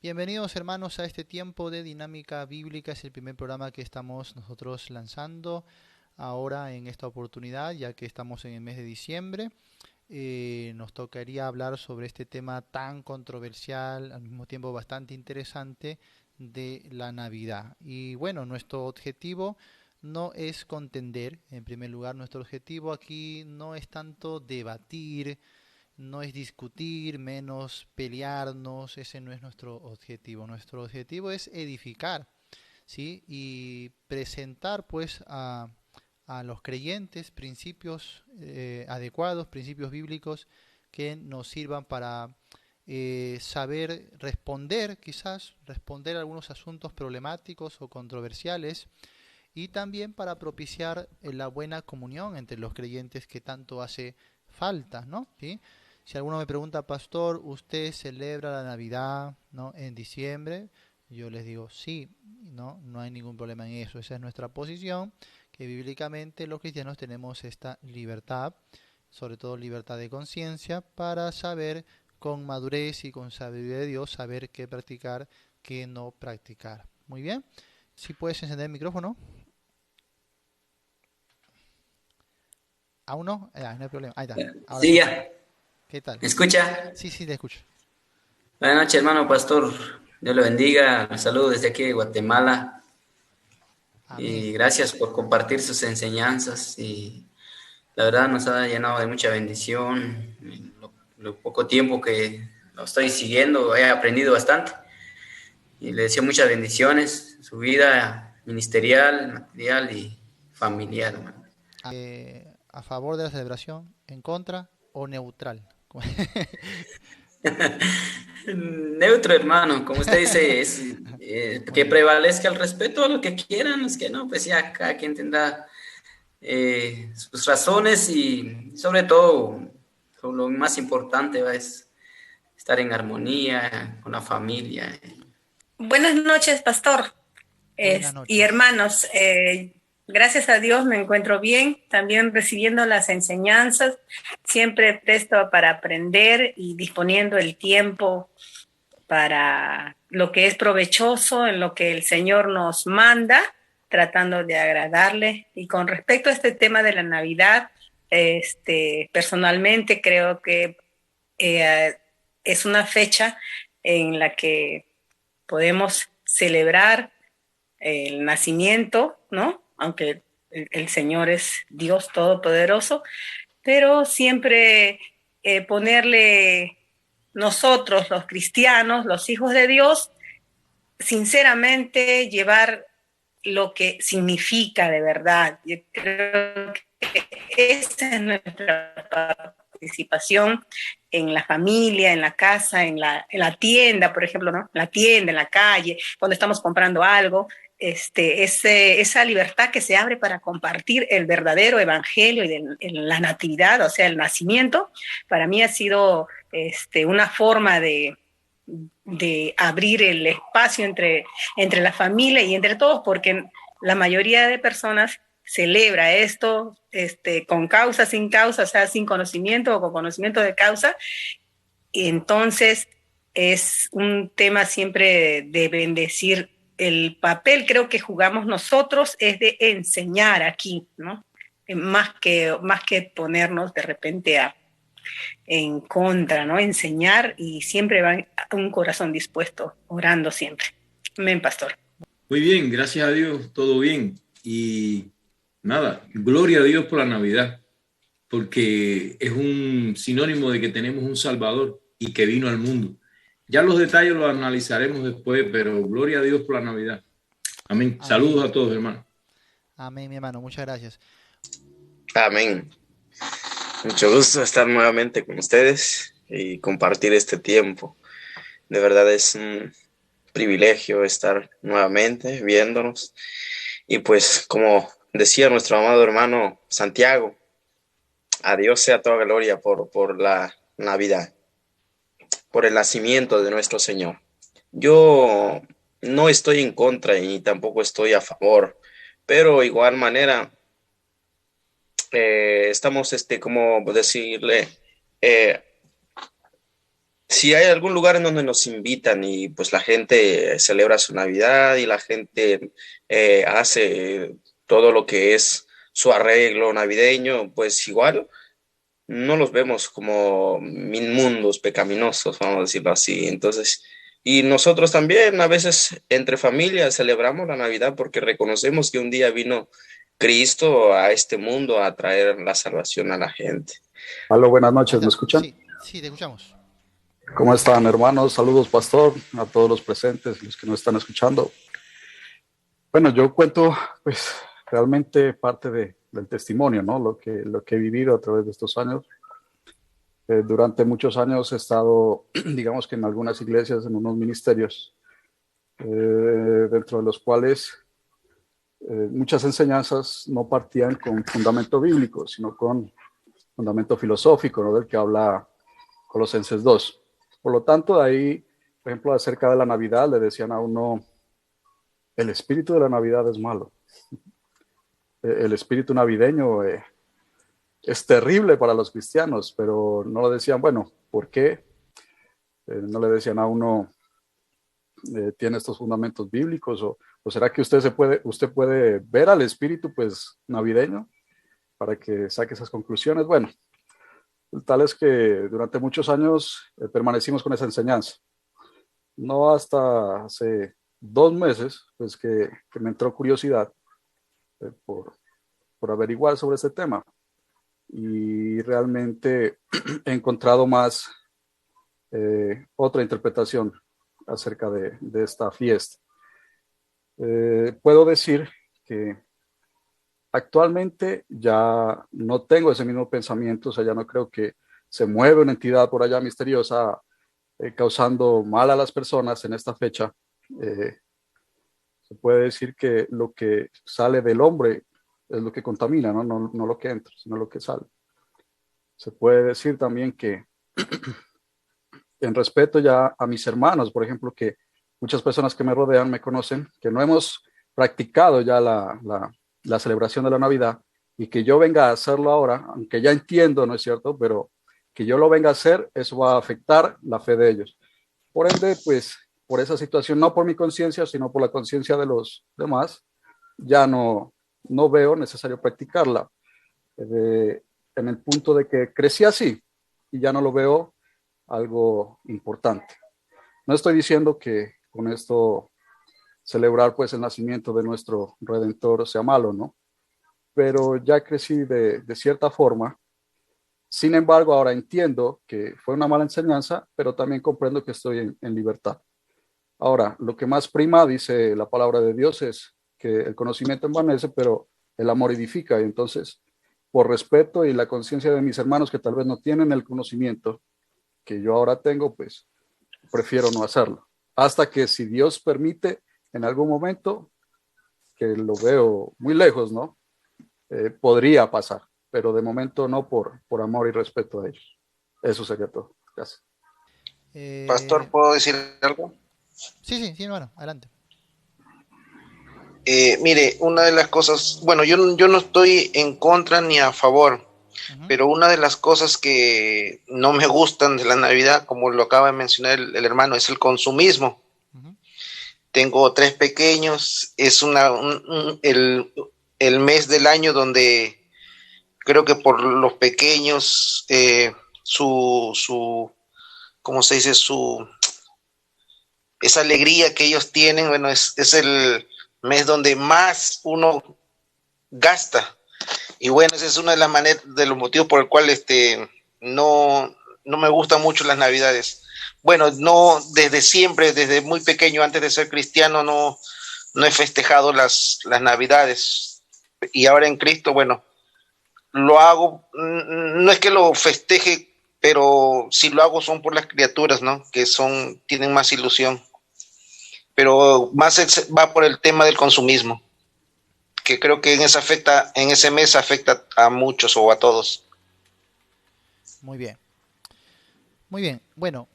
Bienvenidos hermanos a este tiempo de dinámica bíblica. Es el primer programa que estamos nosotros lanzando ahora en esta oportunidad, ya que estamos en el mes de diciembre. Nos tocaría hablar sobre este tema tan controversial, al mismo tiempo bastante interesante, de la Navidad. Y bueno, nuestro objetivo no es contender. En primer lugar, nuestro objetivo aquí no es tanto debatir, no es discutir, menos pelearnos. Ese no es nuestro objetivo. Nuestro objetivo es edificar, ¿sí? Y presentar pues a los creyentes principios adecuados, principios bíblicos que nos sirvan para saber responder, quizás responder a algunos asuntos problemáticos o controversiales, y también para propiciar la buena comunión entre los creyentes que tanto hace falta, ¿no? ¿Sí? Si alguno me pregunta, pastor, ¿usted celebra la Navidad, ¿no?, en diciembre? Yo les digo, sí, no, no hay ningún problema en eso. Esa es nuestra posición, que bíblicamente los cristianos tenemos esta libertad, sobre todo libertad de conciencia, para saber con madurez y con sabiduría de Dios, saber qué practicar, qué no practicar. Muy bien, si puedes encender el micrófono. ¿Aún no? No hay problema. Ahí está. Ahora Sí, sí. ya. ¿Qué tal? ¿Me escucha? Sí, sí, te escucho. Buenas noches, hermano pastor. Dios le bendiga. Un saludo desde aquí de Guatemala. Amén. Y gracias por compartir sus enseñanzas. Y la verdad nos ha llenado de mucha bendición. En lo poco tiempo que lo estoy siguiendo, he aprendido bastante. Y le deseo muchas bendiciones en su vida ministerial, material y familiar, hermano. ¿A favor de la celebración, en contra o neutral? Neutro, hermano, como usted dice, es Muy que bien. prevalezca el respeto a lo que quieran, es que no, pues ya cada quien tendrá sus razones y sobre todo lo más importante es estar en armonía con la familia. Buenas noches, pastor, Buenas y noches. hermanos. Gracias a Dios me encuentro bien, también recibiendo las enseñanzas, siempre presto para aprender y disponiendo el tiempo para lo que es provechoso, en lo que el Señor nos manda, tratando de agradarle. Y con respecto a este tema de la Navidad, personalmente creo que es una fecha en la que podemos celebrar el nacimiento, ¿no? Aunque el Señor es Dios Todopoderoso, pero siempre ponerle nosotros, los cristianos, los hijos de Dios, sinceramente llevar lo que significa de verdad. Yo creo que esa es nuestra participación en la familia, en la casa, en la tienda, por ejemplo, ¿no? La tienda, en la calle, cuando estamos comprando algo, esa libertad que se abre para compartir el verdadero evangelio y la natividad, o sea, el nacimiento, para mí ha sido una forma de abrir el espacio entre la familia y entre todos, porque la mayoría de personas celebra esto con causa, sin causa, o sea, sin conocimiento o con conocimiento de causa, y entonces es un tema siempre de bendecir. El papel creo que jugamos nosotros es de enseñar aquí, ¿no? Más que ponernos de repente en contra, ¿no? Enseñar, y siempre va un corazón dispuesto, orando siempre. Amén, pastor. Muy bien, gracias a Dios, todo bien. Y nada, gloria a Dios por la Navidad, porque es un sinónimo de que tenemos un Salvador y que vino al mundo. Ya los detalles los analizaremos después, pero gloria a Dios por la Navidad. Amén. Saludos Amén. a todos, hermanos. Amén, mi hermano. Muchas gracias. Amén. Mucho gusto estar nuevamente con ustedes y compartir este tiempo. De verdad es un privilegio estar nuevamente viéndonos. Y pues, como decía nuestro amado hermano Santiago, a Dios sea toda gloria por la Navidad, por el nacimiento de nuestro Señor. Yo no estoy en contra y tampoco estoy a favor, pero igual manera estamos, como decirle, eh, si hay algún lugar en donde nos invitan y pues la gente celebra su Navidad y la gente hace todo lo que es su arreglo navideño, pues igual no los vemos como inmundos, pecaminosos, vamos a decirlo así. Entonces, y nosotros también a veces entre familias celebramos la Navidad porque reconocemos que un día vino Cristo a este mundo a traer la salvación a la gente. Aló, buenas Ahí noches, ¿me está. escuchan? Sí, sí, te escuchamos. ¿Cómo están, hermanos? Saludos, pastor, a todos los presentes y los que nos están escuchando. Bueno, yo cuento, pues, realmente parte del testimonio, ¿no? Lo que he vivido a través de estos años. Durante muchos años he estado, digamos que en algunas iglesias, en unos ministerios, dentro de los cuales muchas enseñanzas no partían con fundamento bíblico, sino con fundamento filosófico, ¿no? Del que habla Colosenses 2. Por lo tanto, de ahí, por ejemplo, acerca de la Navidad, le decían a uno, el espíritu de la Navidad es malo. El espíritu navideño es terrible para los cristianos, pero no lo decían, bueno, ¿por qué? No le decían a uno, ¿tiene estos fundamentos bíblicos? ¿O será que usted puede ver al espíritu pues navideño para que saque esas conclusiones? Bueno, tal es que durante muchos años permanecimos con esa enseñanza. No hasta hace 2 meses, pues que me entró curiosidad por averiguar sobre este tema. Y realmente he encontrado más otra interpretación acerca de esta fiesta. Puedo decir que actualmente ya no tengo ese mismo pensamiento, o sea, ya no creo que se mueve una entidad por allá misteriosa causando mal a las personas en esta fecha. Se puede decir que lo que sale del hombre es lo que contamina, ¿no? No lo que entra, sino lo que sale. Se puede decir también que en respeto ya a mis hermanos, por ejemplo, que muchas personas que me rodean me conocen, que no hemos practicado ya la celebración de la Navidad y que yo venga a hacerlo ahora, aunque ya entiendo, ¿no es cierto? Pero que yo lo venga a hacer, eso va a afectar la fe de ellos. Por ende, pues, por esa situación, no por mi conciencia, sino por la conciencia de los demás, ya no veo necesario practicarla. En el punto de que crecí así y ya no lo veo algo importante. No estoy diciendo que con esto celebrar pues el nacimiento de nuestro Redentor sea malo, ¿no? Pero ya crecí de cierta forma. Sin embargo, ahora entiendo que fue una mala enseñanza, pero también comprendo que estoy en libertad. Ahora, lo que más prima, dice la palabra de Dios, es que el conocimiento envanece, pero el amor edifica. Y entonces, por respeto y la conciencia de mis hermanos que tal vez no tienen el conocimiento que yo ahora tengo, pues prefiero no hacerlo. Hasta que si Dios permite, en algún momento, que lo veo muy lejos, ¿no? Podría pasar, pero de momento no por amor y respeto a ellos. Eso sería todo. Gracias. Pastor, ¿puedo decir algo? Sí, hermano, adelante. Mire, una de las cosas, bueno, yo no estoy en contra ni a favor, pero una de las cosas que no me gustan de la Navidad, como lo acaba de mencionar el hermano, es el consumismo. Tengo 3 pequeños, es el mes del año donde creo que por los pequeños ¿cómo se dice? Esa alegría que ellos tienen, bueno, es el mes donde más uno gasta. Y bueno, esa es una de las maneras, de los motivos por el cual no me gustan mucho las Navidades. Bueno, no desde siempre, desde muy pequeño, antes de ser cristiano, no he festejado las Navidades. Y ahora en Cristo, bueno, lo hago, no es que lo festeje, pero si lo hago son por las criaturas, ¿no? Que tienen más ilusión. Pero más va por el tema del consumismo, que creo que en ese mes afecta a muchos o a todos. Muy bien. Bueno,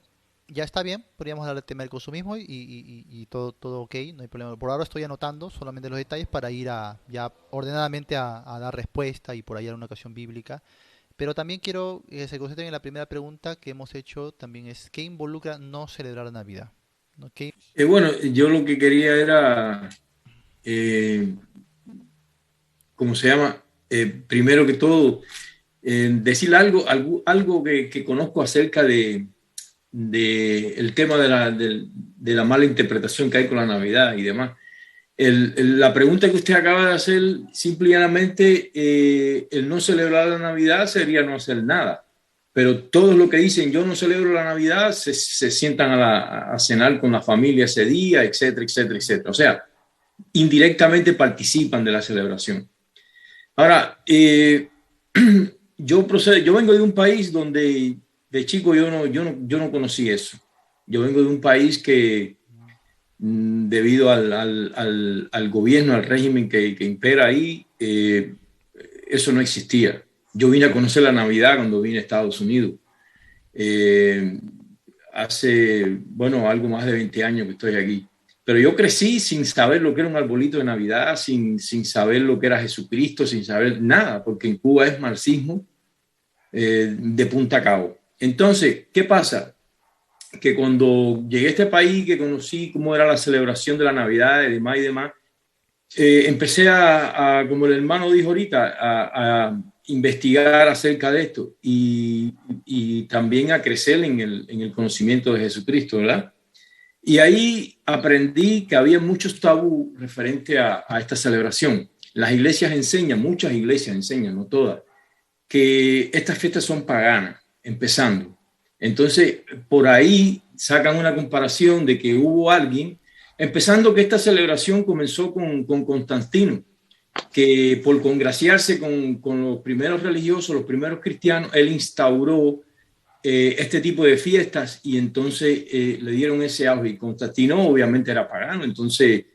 ya está bien. Podríamos hablar del tema del consumismo y todo ok, no hay problema. Por ahora estoy anotando solamente los detalles para ir ya ordenadamente a dar respuesta y por ahí a una ocasión bíblica. Pero también quiero que se concentren en la primera pregunta que hemos hecho, también es, ¿qué involucra no celebrar la Navidad? ¿No? Bueno, yo lo que quería era, ¿cómo se llama? Primero que todo, decir algo que conozco acerca de el tema de la mala interpretación que hay con la Navidad y demás. La pregunta que usted acaba de hacer, simple y llanamente, el no celebrar la Navidad sería no hacer nada. Pero todos los que dicen yo no celebro la Navidad se sientan a cenar con la familia ese día, etcétera, etcétera, etcétera. O sea, indirectamente participan de la celebración. Ahora, yo vengo de un país donde de chico yo no conocí eso. Yo vengo de un país que debido al gobierno, al régimen que impera ahí, eso no existía. Yo vine a conocer la Navidad cuando vine a Estados Unidos. Hace, algo más de 20 años que estoy aquí. Pero yo crecí sin saber lo que era un arbolito de Navidad, sin saber lo que era Jesucristo, sin saber nada, porque en Cuba es marxismo de punta a cabo. Entonces, ¿qué pasa? Que cuando llegué a este país, que conocí cómo era la celebración de la Navidad y demás, empecé como el hermano dijo ahorita, a investigar acerca de esto y también a crecer en el conocimiento de Jesucristo, ¿verdad? Y ahí aprendí que había muchos tabú referente a esta celebración. Las iglesias enseñan, muchas iglesias enseñan, no todas, que estas fiestas son paganas, empezando. Entonces, por ahí sacan una comparación de que hubo alguien, empezando que esta celebración comenzó con Constantino, que por congraciarse con los primeros religiosos, los primeros cristianos, él instauró este tipo de fiestas y entonces le dieron ese auge. Y Constantino obviamente era pagano, entonces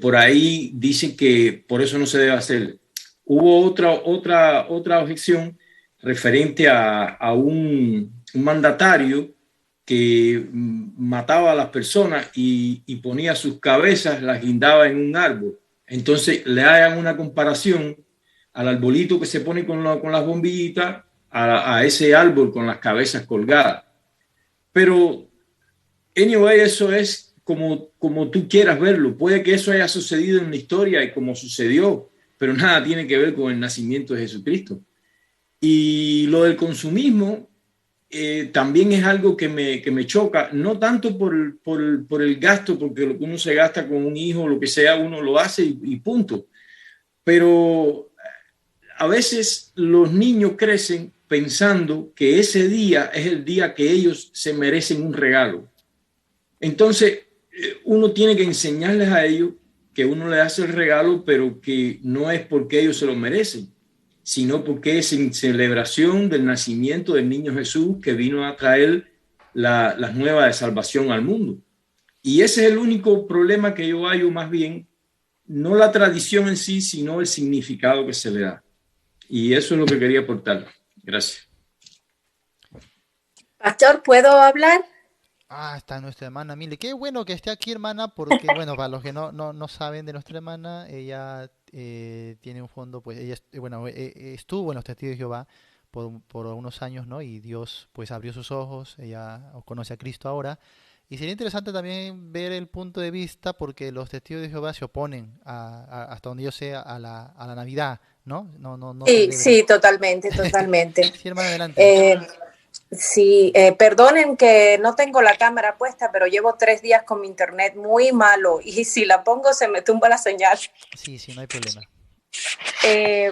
por ahí dicen que por eso no se debe hacer. Hubo otra objeción referente a un mandatario que mataba a las personas y ponía sus cabezas, las guindaba en un árbol. Entonces le hagan una comparación al arbolito que se pone con las bombillitas a ese árbol con las cabezas colgadas. Pero, anyway, eso es como tú quieras verlo. Puede que eso haya sucedido en la historia y como sucedió, pero nada tiene que ver con el nacimiento de Jesucristo. Y lo del consumismo también es algo que me choca, no tanto por el gasto, porque lo que uno se gasta con un hijo, lo que sea, uno lo hace y punto. Pero a veces los niños crecen pensando que ese día es el día que ellos se merecen un regalo. Entonces, uno tiene que enseñarles a ellos que uno les hace el regalo, pero que no es porque ellos se lo merecen, sino porque es en celebración del nacimiento del niño Jesús que vino a traer las nuevas de salvación al mundo. Y ese es el único problema que yo hallo, más bien, no la tradición en sí, sino el significado que se le da. Y eso es lo que quería aportar. Gracias. Pastor, ¿puedo hablar? Está nuestra hermana Mile. Qué bueno que esté aquí, hermana, porque, para los que no saben de nuestra hermana, ella tiene un fondo, pues ella estuvo en los Testigos de Jehová por unos años, ¿no? Y Dios, pues, abrió sus ojos, ella conoce a Cristo ahora. Y sería interesante también ver el punto de vista, porque los Testigos de Jehová se oponen, hasta donde yo sé, a la Navidad, ¿no? No sí, totalmente. Sí, hermana, adelante. Sí, perdonen que no tengo la cámara puesta, pero llevo 3 días con mi internet muy malo y si la pongo se me tumba la señal. Sí, no hay problema.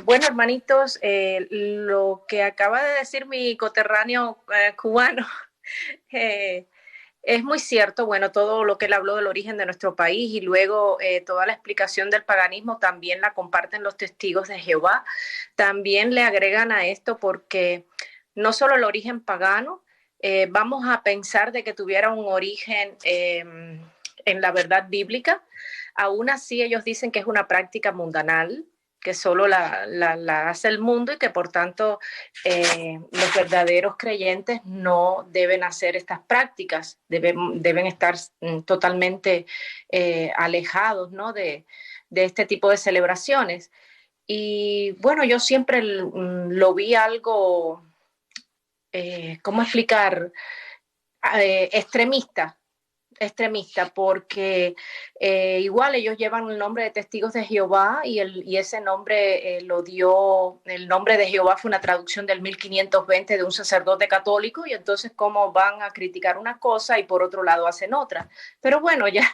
Bueno, hermanitos, lo que acaba de decir mi coterráneo cubano es muy cierto. Bueno, todo lo que él habló del origen de nuestro país y luego toda la explicación del paganismo también la comparten los Testigos de Jehová. También le agregan a esto porque no solo el origen pagano, vamos a pensar de que tuviera un origen en la verdad bíblica. Aún así, ellos dicen que es una práctica mundanal, que solo la hace el mundo y que por tanto los verdaderos creyentes no deben hacer estas prácticas, deben estar totalmente alejados, ¿no? de este tipo de celebraciones. Y bueno, yo siempre lo vi algo ¿cómo explicar? Extremista, porque igual ellos llevan el nombre de Testigos de Jehová y ese nombre lo dio, el nombre de Jehová fue una traducción del 1520 de un sacerdote católico, y entonces cómo van a criticar una cosa y por otro lado hacen otra. Pero bueno, ya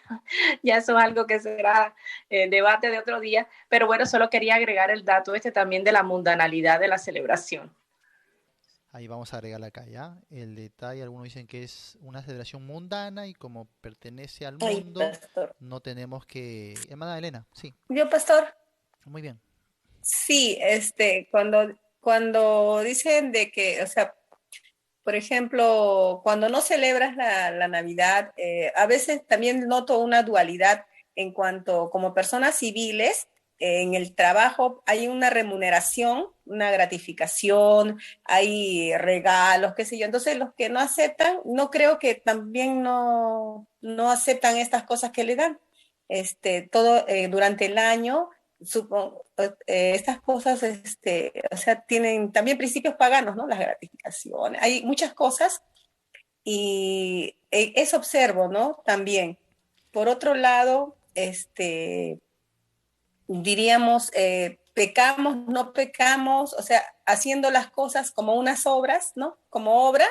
eso es algo que será debate de otro día, pero bueno, solo quería agregar el dato también de la mundanalidad de la celebración. Ahí vamos a agregarle acá ya el detalle. Algunos dicen que es una celebración mundana y como pertenece al mundo, pastor. no tenemos que... Hermana Elena, sí. ¿Yo, pastor? Muy bien. Sí, cuando dicen de que, o sea, por ejemplo, cuando no celebras la Navidad, a veces también noto una dualidad en cuanto, como personas civiles, en el trabajo hay una remuneración, una gratificación, hay regalos, qué sé yo. Entonces, los que no aceptan, no creo que también no aceptan estas cosas que le dan. Todo durante el año, supongo, estas cosas, o sea, tienen también principios paganos, ¿no? Las gratificaciones, hay muchas cosas y eso observo, ¿no? También. Por otro lado, diríamos, pecamos, no pecamos, o sea, haciendo las cosas como unas obras, ¿no? Como obra.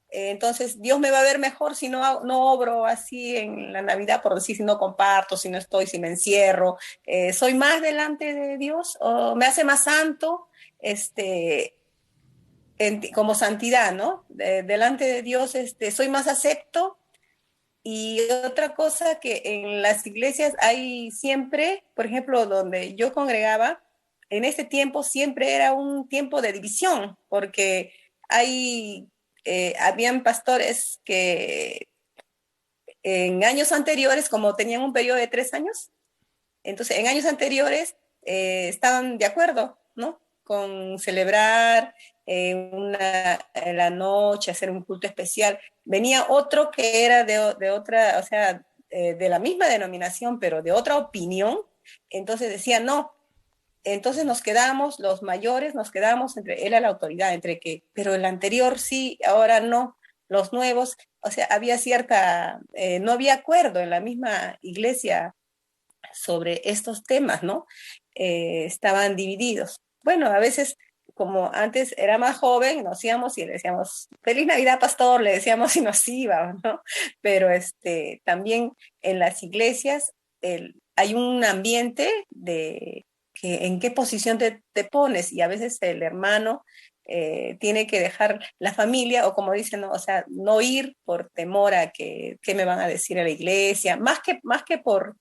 Entonces, Dios me va a ver mejor si no obro así en la Navidad, por decir, si no comparto, si no estoy, si me encierro. ¿Soy más delante de Dios o me hace más santo? Como santidad, ¿no? Delante de Dios, soy más acepto. Y otra cosa que en las iglesias hay siempre, por ejemplo, donde yo congregaba, en este tiempo siempre era un tiempo de división, porque habían pastores que en años anteriores, como tenían un periodo de 3 años, entonces en años anteriores estaban de acuerdo, ¿no? Con celebrar en la noche, hacer un culto especial. Venía otro que era de otra, o sea, de la misma denominación, pero de otra opinión. Entonces decía, no. Entonces nos quedamos, los mayores, nos quedamos entre él a la autoridad, entre que, pero el anterior sí, ahora no, los nuevos, o sea, había no había acuerdo en la misma iglesia sobre estos temas, ¿no? Estaban divididos. Bueno, a veces, como antes era más joven, nos íbamos y le decíamos, feliz Navidad, pastor, le decíamos y nos íbamos, ¿no? Pero también en las iglesias hay un ambiente de que en qué posición te pones, y a veces el hermano tiene que dejar la familia, o como dicen, ¿no? O sea, no ir por temor a que me van a decir a la iglesia, más que por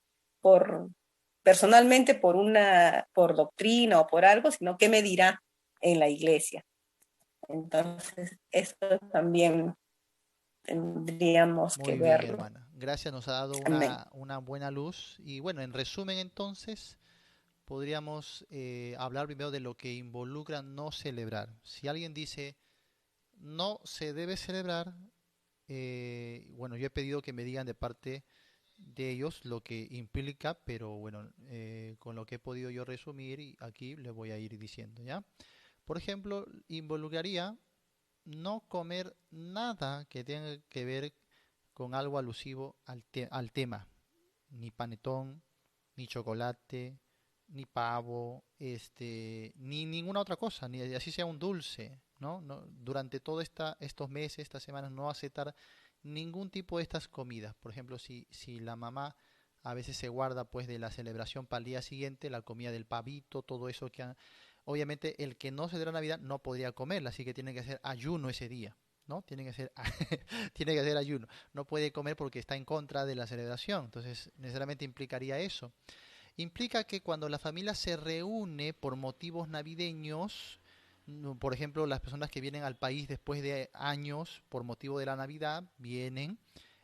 personalmente por doctrina o por algo, sino qué me dirá en la iglesia. Entonces, eso también tendríamos Muy que bien, verlo. hermana. Gracias, nos ha dado una buena luz. Y bueno, en resumen entonces, podríamos hablar primero de lo que involucra no celebrar. Si alguien dice no se debe celebrar, bueno, yo he pedido que me digan de parte de ellos lo que implica, pero bueno, con lo que he podido yo resumir, y aquí les voy a ir diciendo, ¿ya? Por ejemplo, involucraría no comer nada que tenga que ver con algo alusivo al tema, ni panetón, ni chocolate, ni pavo, ni ninguna otra cosa, ni así sea un dulce, ¿no? Durante todos estos meses, estas semanas, no aceptar ningún tipo de estas comidas. Por ejemplo, si la mamá a veces se guarda pues de la celebración para el día siguiente, la comida del pavito, todo eso obviamente el que no celebra Navidad no podría comerla, así que tiene que hacer ayuno ese día. ¿No? Tiene que hacer, tiene que hacer ayuno. No puede comer porque está en contra de la celebración. Entonces, necesariamente implicaría eso. Implica que cuando la familia se reúne por motivos navideños, por ejemplo, las personas que vienen al país después de años por motivo de la Navidad, vienen,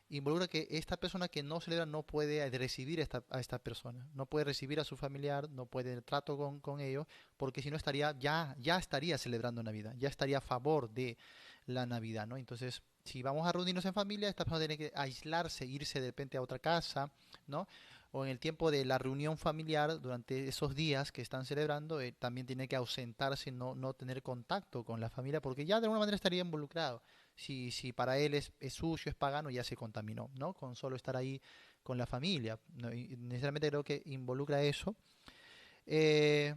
involucra que esta persona que no celebra no puede recibir a esta persona, no puede recibir a su familiar, no puede el trato con ellos, porque si no estaría, ya estaría celebrando Navidad, ya estaría a favor de la Navidad, ¿no? Entonces, si vamos a reunirnos en familia, esta persona tiene que aislarse, irse de repente a otra casa, ¿no? o en el tiempo de la reunión familiar, durante esos días que están celebrando, también tiene que ausentarse, no tener contacto con la familia, porque ya de alguna manera estaría involucrado. Si para él es sucio, es pagano, ya se contaminó, ¿no? Con solo estar ahí con la familia. ¿No? Y necesariamente creo que involucra eso. Eh,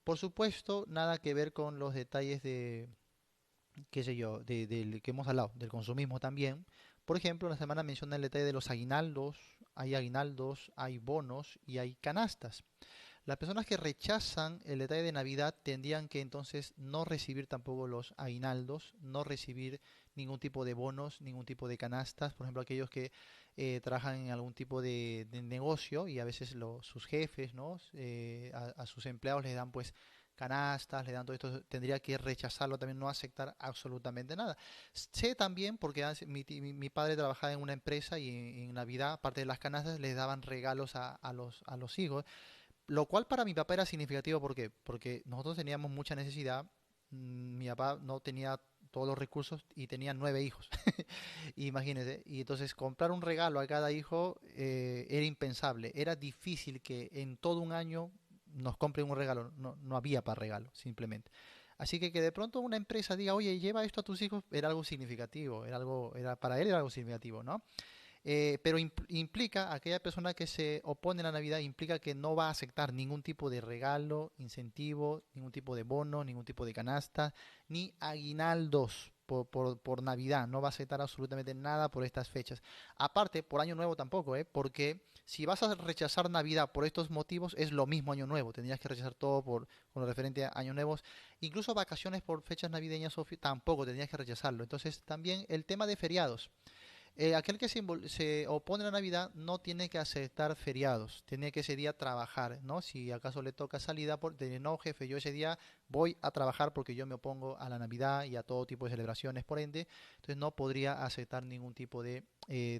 por supuesto, nada que ver con los detalles de, qué sé yo, del que hemos hablado, del consumismo también. Por ejemplo, la semana menciona el detalle de los aguinaldos, hay bonos y hay canastas. Las personas que rechazan el detalle de Navidad tendrían que entonces no recibir tampoco los aguinaldos, no recibir ningún tipo de bonos, ningún tipo de canastas. Por ejemplo, aquellos que trabajan en algún tipo de negocio y a veces sus jefes, ¿no? A sus empleados les dan pues canastas, le dan todo esto, tendría que rechazarlo también, no aceptar absolutamente nada. Sé también, porque mi padre trabajaba en una empresa y en Navidad, aparte de las canastas, les daban regalos a los hijos. Lo cual para mi papá era significativo, ¿por qué? Porque nosotros teníamos mucha necesidad. Mi papá no tenía todos los recursos y tenía 9 hijos. Imagínese. Y entonces comprar un regalo a cada hijo era impensable. Era difícil que en todo un año nos compren un regalo. No había para regalo, simplemente. Así que de pronto una empresa diga, oye, lleva esto a tus hijos, era algo significativo, para él era algo significativo, ¿no? Pero implica, aquella persona que se opone a la Navidad, implica que no va a aceptar ningún tipo de regalo, incentivo, ningún tipo de bono, ningún tipo de canasta, ni aguinaldos por Navidad. No va a aceptar absolutamente nada por estas fechas. Aparte, por Año Nuevo tampoco, ¿eh? Porque si vas a rechazar Navidad por estos motivos, es lo mismo Año Nuevo. Tendrías que rechazar todo con lo referente a Año Nuevo. Incluso vacaciones por fechas navideñas, Sofía, tampoco tendrías que rechazarlo. Entonces, también el tema de feriados. Aquel que se opone a la Navidad no tiene que aceptar feriados, tiene que ese día trabajar, ¿no? Si acaso le toca salida, no, jefe, yo ese día voy a trabajar porque yo me opongo a la Navidad y a todo tipo de celebraciones, por ende, entonces no podría aceptar ningún tipo de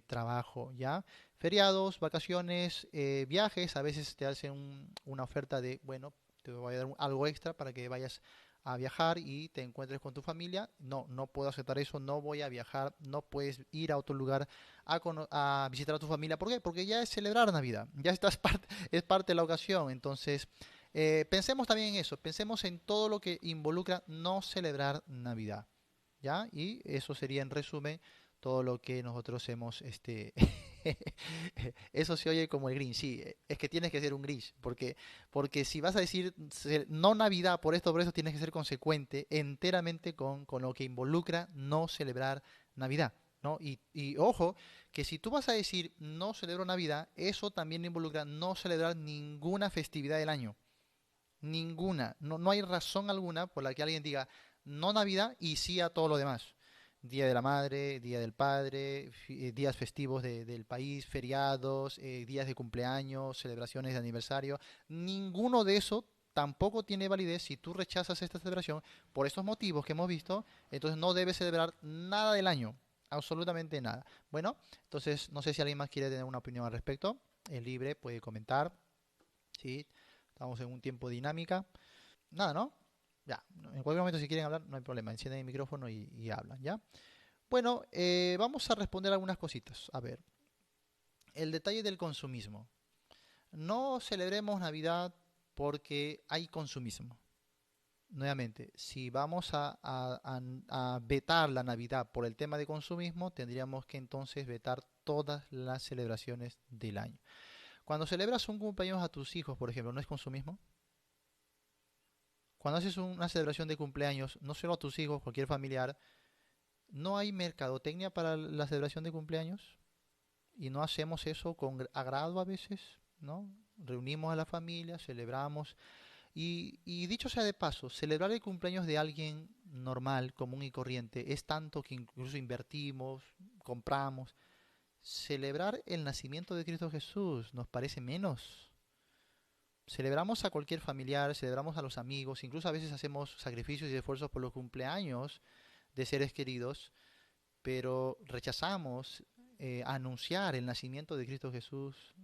trabajo, ¿ya? Feriados, vacaciones, viajes, a veces te hacen una oferta de, bueno, te voy a dar algo extra para que vayas a viajar y te encuentres con tu familia. No puedo aceptar eso, no voy a viajar, no puedes ir a otro lugar a visitar a tu familia. ¿Por qué? Porque ya es celebrar Navidad, ya es parte de la ocasión. Entonces, pensemos también en eso, pensemos en todo lo que involucra no celebrar Navidad, ¿ya? Y eso sería en resumen todo lo que nosotros hemos, eso se oye como el Grinch, sí, es que tienes que ser un Grinch, porque si vas a decir no Navidad por eso tienes que ser consecuente enteramente con lo que involucra no celebrar Navidad, ¿no? Y ojo, que si tú vas a decir no celebro Navidad, eso también involucra no celebrar ninguna festividad del año, ninguna, no hay razón alguna por la que alguien diga no Navidad y sí a todo lo demás. Día de la Madre, Día del Padre, días festivos del país, feriados, días de cumpleaños, celebraciones de aniversario. Ninguno de eso tampoco tiene validez si tú rechazas esta celebración por estos motivos que hemos visto. Entonces no debes celebrar nada del año, absolutamente nada. Bueno, entonces no sé si alguien más quiere tener una opinión al respecto. Es libre, puede comentar. Sí, estamos en un tiempo dinámica. Nada, ¿no? Ya, en cualquier momento si quieren hablar, no hay problema, encienden el micrófono y hablan, ¿ya? Bueno, vamos a responder algunas cositas. A ver, el detalle del consumismo. No celebremos Navidad porque hay consumismo. Nuevamente, si vamos a vetar la Navidad por el tema de consumismo, tendríamos que entonces vetar todas las celebraciones del año. Cuando celebras un cumpleaños a tus hijos, por ejemplo, ¿no es consumismo? Cuando haces una celebración de cumpleaños, no solo a tus hijos, cualquier familiar, ¿no hay mercadotecnia para la celebración de cumpleaños? Y no hacemos eso con agrado a veces, ¿no? Reunimos a la familia, celebramos. Y dicho sea de paso, celebrar el cumpleaños de alguien normal, común y corriente, es tanto que incluso invertimos, compramos. Celebrar el nacimiento de Cristo Jesús nos parece menos. Celebramos a cualquier familiar, celebramos a los amigos, incluso a veces hacemos sacrificios y esfuerzos por los cumpleaños de seres queridos, pero rechazamos anunciar el nacimiento de Cristo Jesús,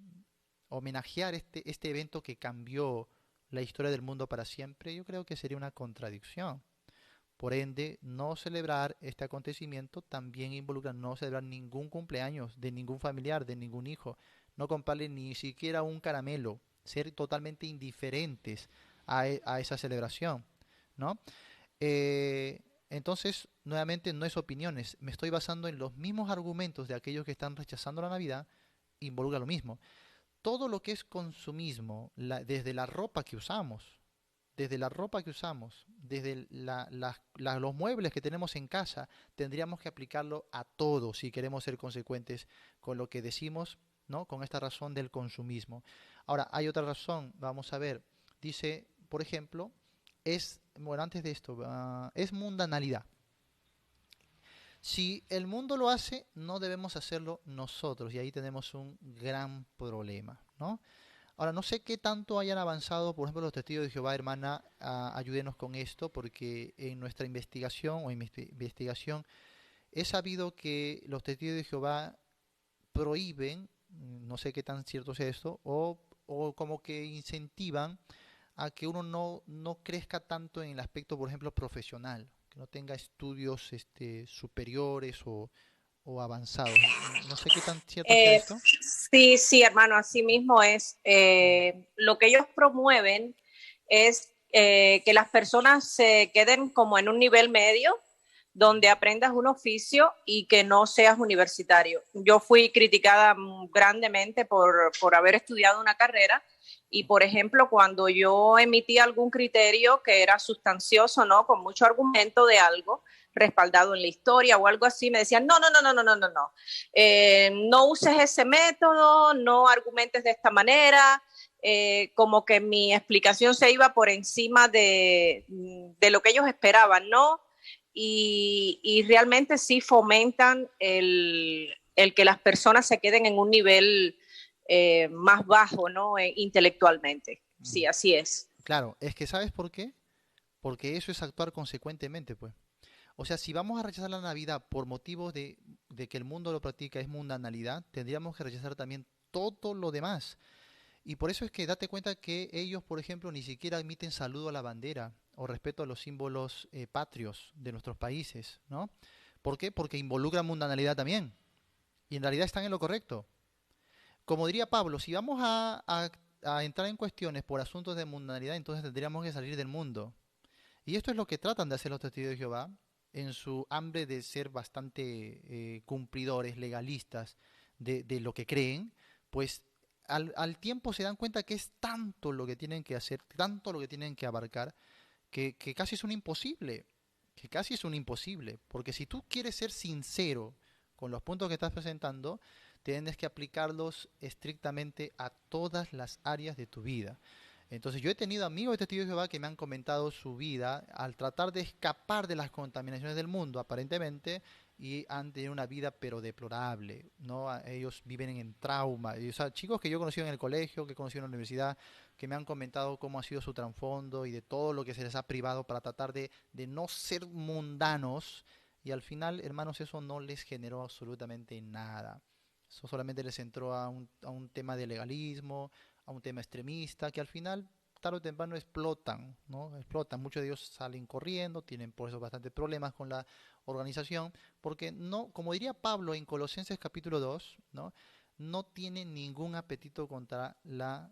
homenajear este evento que cambió la historia del mundo para siempre. Yo creo que sería una contradicción. Por ende, no celebrar este acontecimiento también involucra no celebrar ningún cumpleaños de ningún familiar, de ningún hijo, no comprarle ni siquiera un caramelo, ser totalmente indiferentes a esa celebración, ¿no? Entonces, nuevamente, no es opiniones, me estoy basando en los mismos argumentos de aquellos que están rechazando la Navidad, involucra lo mismo. Todo lo que es consumismo, desde la ropa que usamos, desde los muebles que tenemos en casa, tendríamos que aplicarlo a todo si queremos ser consecuentes con lo que decimos, ¿no? Con esta razón del consumismo. Ahora, hay otra razón, vamos a ver. Dice, por ejemplo, bueno, antes de esto, es mundanalidad. Si el mundo lo hace, no debemos hacerlo nosotros, y ahí tenemos un gran problema, ¿no? Ahora, no sé qué tanto hayan avanzado, por ejemplo, los testigos de Jehová, hermana, ayúdenos con esto, porque en nuestra investigación investigación he sabido que los testigos de Jehová prohíben, no sé qué tan cierto es esto, o como que incentivan a que uno no crezca tanto en el aspecto, por ejemplo, profesional, que no tenga estudios superiores o avanzados. No sé qué tan cierto sea esto. Sí, sí, hermano, así mismo es. Lo que ellos promueven es que las personas se queden como en un nivel medio, donde aprendas un oficio y que no seas universitario. Yo fui criticada grandemente por haber estudiado una carrera y, por ejemplo, cuando yo emití algún criterio que era sustancioso, ¿no? Con mucho argumento de algo respaldado en la historia o algo así, me decían, no, no uses ese método, no argumentes de esta manera, como que mi explicación se iba por encima de lo que ellos esperaban, ¿no? Y realmente sí fomentan el que las personas se queden en un nivel más bajo, ¿no? Intelectualmente. Sí, así es. Claro, es que ¿sabes por qué? Porque eso es actuar consecuentemente, pues. O sea, si vamos a rechazar la Navidad por motivos de que el mundo lo practica, es mundanalidad, tendríamos que rechazar también todo lo demás. Y por eso es que date cuenta que ellos, por ejemplo, ni siquiera emiten saludo a la bandera o respeto a los símbolos patrios de nuestros países, ¿no? ¿Por qué? Porque involucran mundanalidad también. Y en realidad están en lo correcto. Como diría Pablo, si vamos a entrar en cuestiones por asuntos de mundanalidad, entonces tendríamos que salir del mundo. Y esto es lo que tratan de hacer los testigos de Jehová en su hambre de ser bastante cumplidores, legalistas de lo que creen, pues al tiempo se dan cuenta que es tanto lo que tienen que hacer, tanto lo que tienen que abarcar, que casi es un imposible, porque si tú quieres ser sincero con los puntos que estás presentando, tienes que aplicarlos estrictamente a todas las áreas de tu vida. Entonces yo he tenido amigos de testigos de Jehová que me han comentado su vida al tratar de escapar de las contaminaciones del mundo, aparentemente, y han tenido una vida pero deplorable, ¿no? Ellos viven en trauma. O sea, chicos que yo he conocido en el colegio, que he conocido en la universidad, que me han comentado cómo ha sido su trasfondo y de todo lo que se les ha privado para tratar de no ser mundanos, y al final, hermanos, eso no les generó absolutamente nada. Eso solamente les entró a un tema de legalismo, a un tema extremista, que al final, tarde o temprano, explotan, ¿no? Explotan. Muchos de ellos salen corriendo, tienen por eso bastantes problemas con la organización, porque no, como diría Pablo en Colosenses capítulo 2, ¿no? No tienen ningún apetito contra la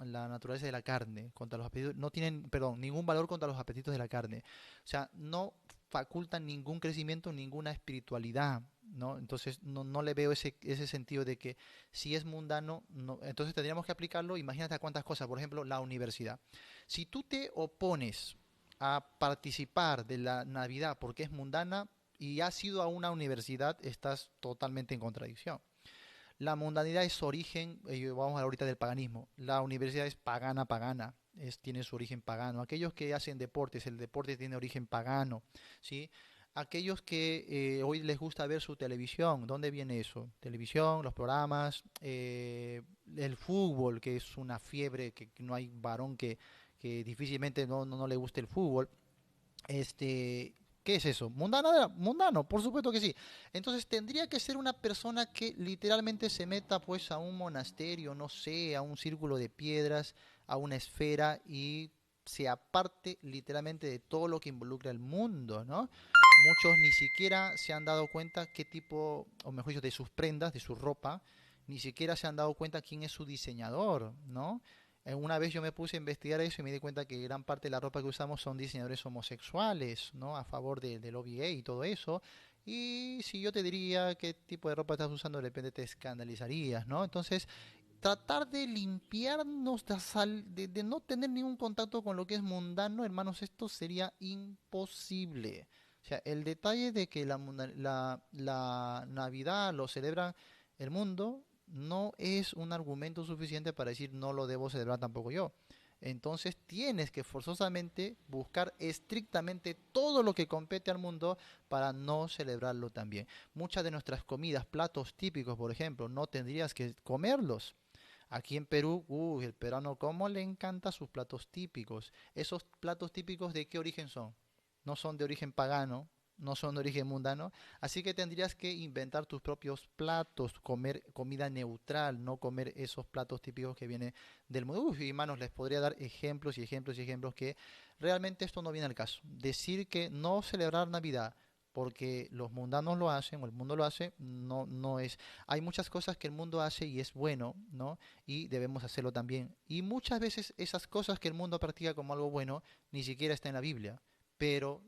naturaleza de la carne, contra los apetitos, no tienen, perdón, ningún valor contra los apetitos de la carne. O sea, no facultan ningún crecimiento, ninguna espiritualidad, ¿no? Entonces no le veo ese sentido de que si es mundano, no, entonces tendríamos que aplicarlo. Imagínate a cuántas cosas, por ejemplo, la universidad. Si tú te opones a participar de la Navidad porque es mundana y has ido a una universidad, estás totalmente en contradicción. La mundanidad es su origen, vamos a hablar ahorita del paganismo. La universidad es pagana, tiene su origen pagano. Aquellos que hacen deportes, el deporte tiene origen pagano, ¿sí? Aquellos que hoy les gusta ver su televisión, ¿dónde viene eso? Televisión, los programas, el fútbol, que es una fiebre, que no hay varón que difícilmente no le guste el fútbol. ¿Qué es eso? ¿Mundano? Mundano, por supuesto que sí. Entonces tendría que ser una persona que literalmente se meta pues a un monasterio, no sé, a un círculo de piedras, a una esfera y se aparte literalmente de todo lo que involucra el mundo, ¿no? Muchos ni siquiera se han dado cuenta qué tipo, o mejor dicho, de sus prendas, de su ropa, ni siquiera se han dado cuenta quién es su diseñador, ¿no? Una vez yo me puse a investigar eso y me di cuenta que gran parte de la ropa que usamos son diseñadores homosexuales, ¿no? A favor del lobby gay y todo eso. Y si yo te diría qué tipo de ropa estás usando, de repente te escandalizarías, ¿no? Entonces, tratar de limpiarnos de no tener ningún contacto con lo que es mundano, hermanos, esto sería imposible. O sea, el detalle de que la Navidad lo celebra el mundo no es un argumento suficiente para decir no lo debo celebrar tampoco yo. Entonces tienes que forzosamente buscar estrictamente todo lo que compete al mundo para no celebrarlo también. Muchas de nuestras comidas, platos típicos, por ejemplo, no tendrías que comerlos. Aquí en Perú, el peruano cómo le encanta sus platos típicos. ¿Esos platos típicos de qué origen son? No son de origen pagano, no son de origen mundano, así que tendrías que inventar tus propios platos, comer comida neutral, no comer esos platos típicos que vienen del mundo. Y hermanos, les podría dar ejemplos y ejemplos y ejemplos que realmente esto no viene al caso. Decir que no celebrar Navidad porque los mundanos lo hacen o el mundo lo hace, no es. Hay muchas cosas que el mundo hace y es bueno, ¿no? Y debemos hacerlo también. Y muchas veces esas cosas que el mundo practica como algo bueno ni siquiera está en la Biblia, pero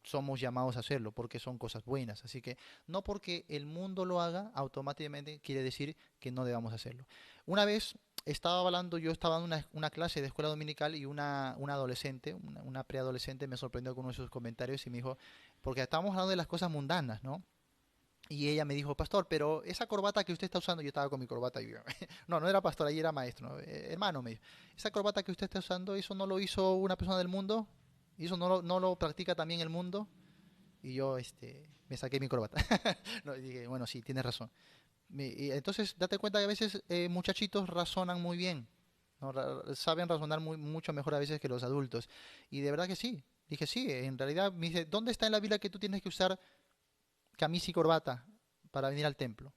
somos llamados a hacerlo porque son cosas buenas. Así que no porque el mundo lo haga, automáticamente quiere decir que no debamos hacerlo. Una vez estaba hablando, yo estaba en una clase de escuela dominical y una adolescente, una preadolescente me sorprendió con uno de sus comentarios y me dijo, porque estábamos hablando de las cosas mundanas, ¿no? Y ella me dijo, pastor, pero esa corbata que usted está usando, yo estaba con mi corbata y yo, no era pastor, ahí era maestro, ¿no? Hermano, me dijo, esa corbata que usted está usando, ¿eso no lo hizo una persona del mundo? ¿Y eso no lo practica también el mundo? Y yo me saqué mi corbata. No, y dije, bueno, sí, tienes razón. Y entonces, date cuenta que a veces muchachitos razonan muy bien, ¿no? Saben razonar mucho mejor a veces que los adultos. Y de verdad que sí. Dije, sí, en realidad me dice, ¿dónde está en la Biblia que tú tienes que usar camisa y corbata para venir al templo?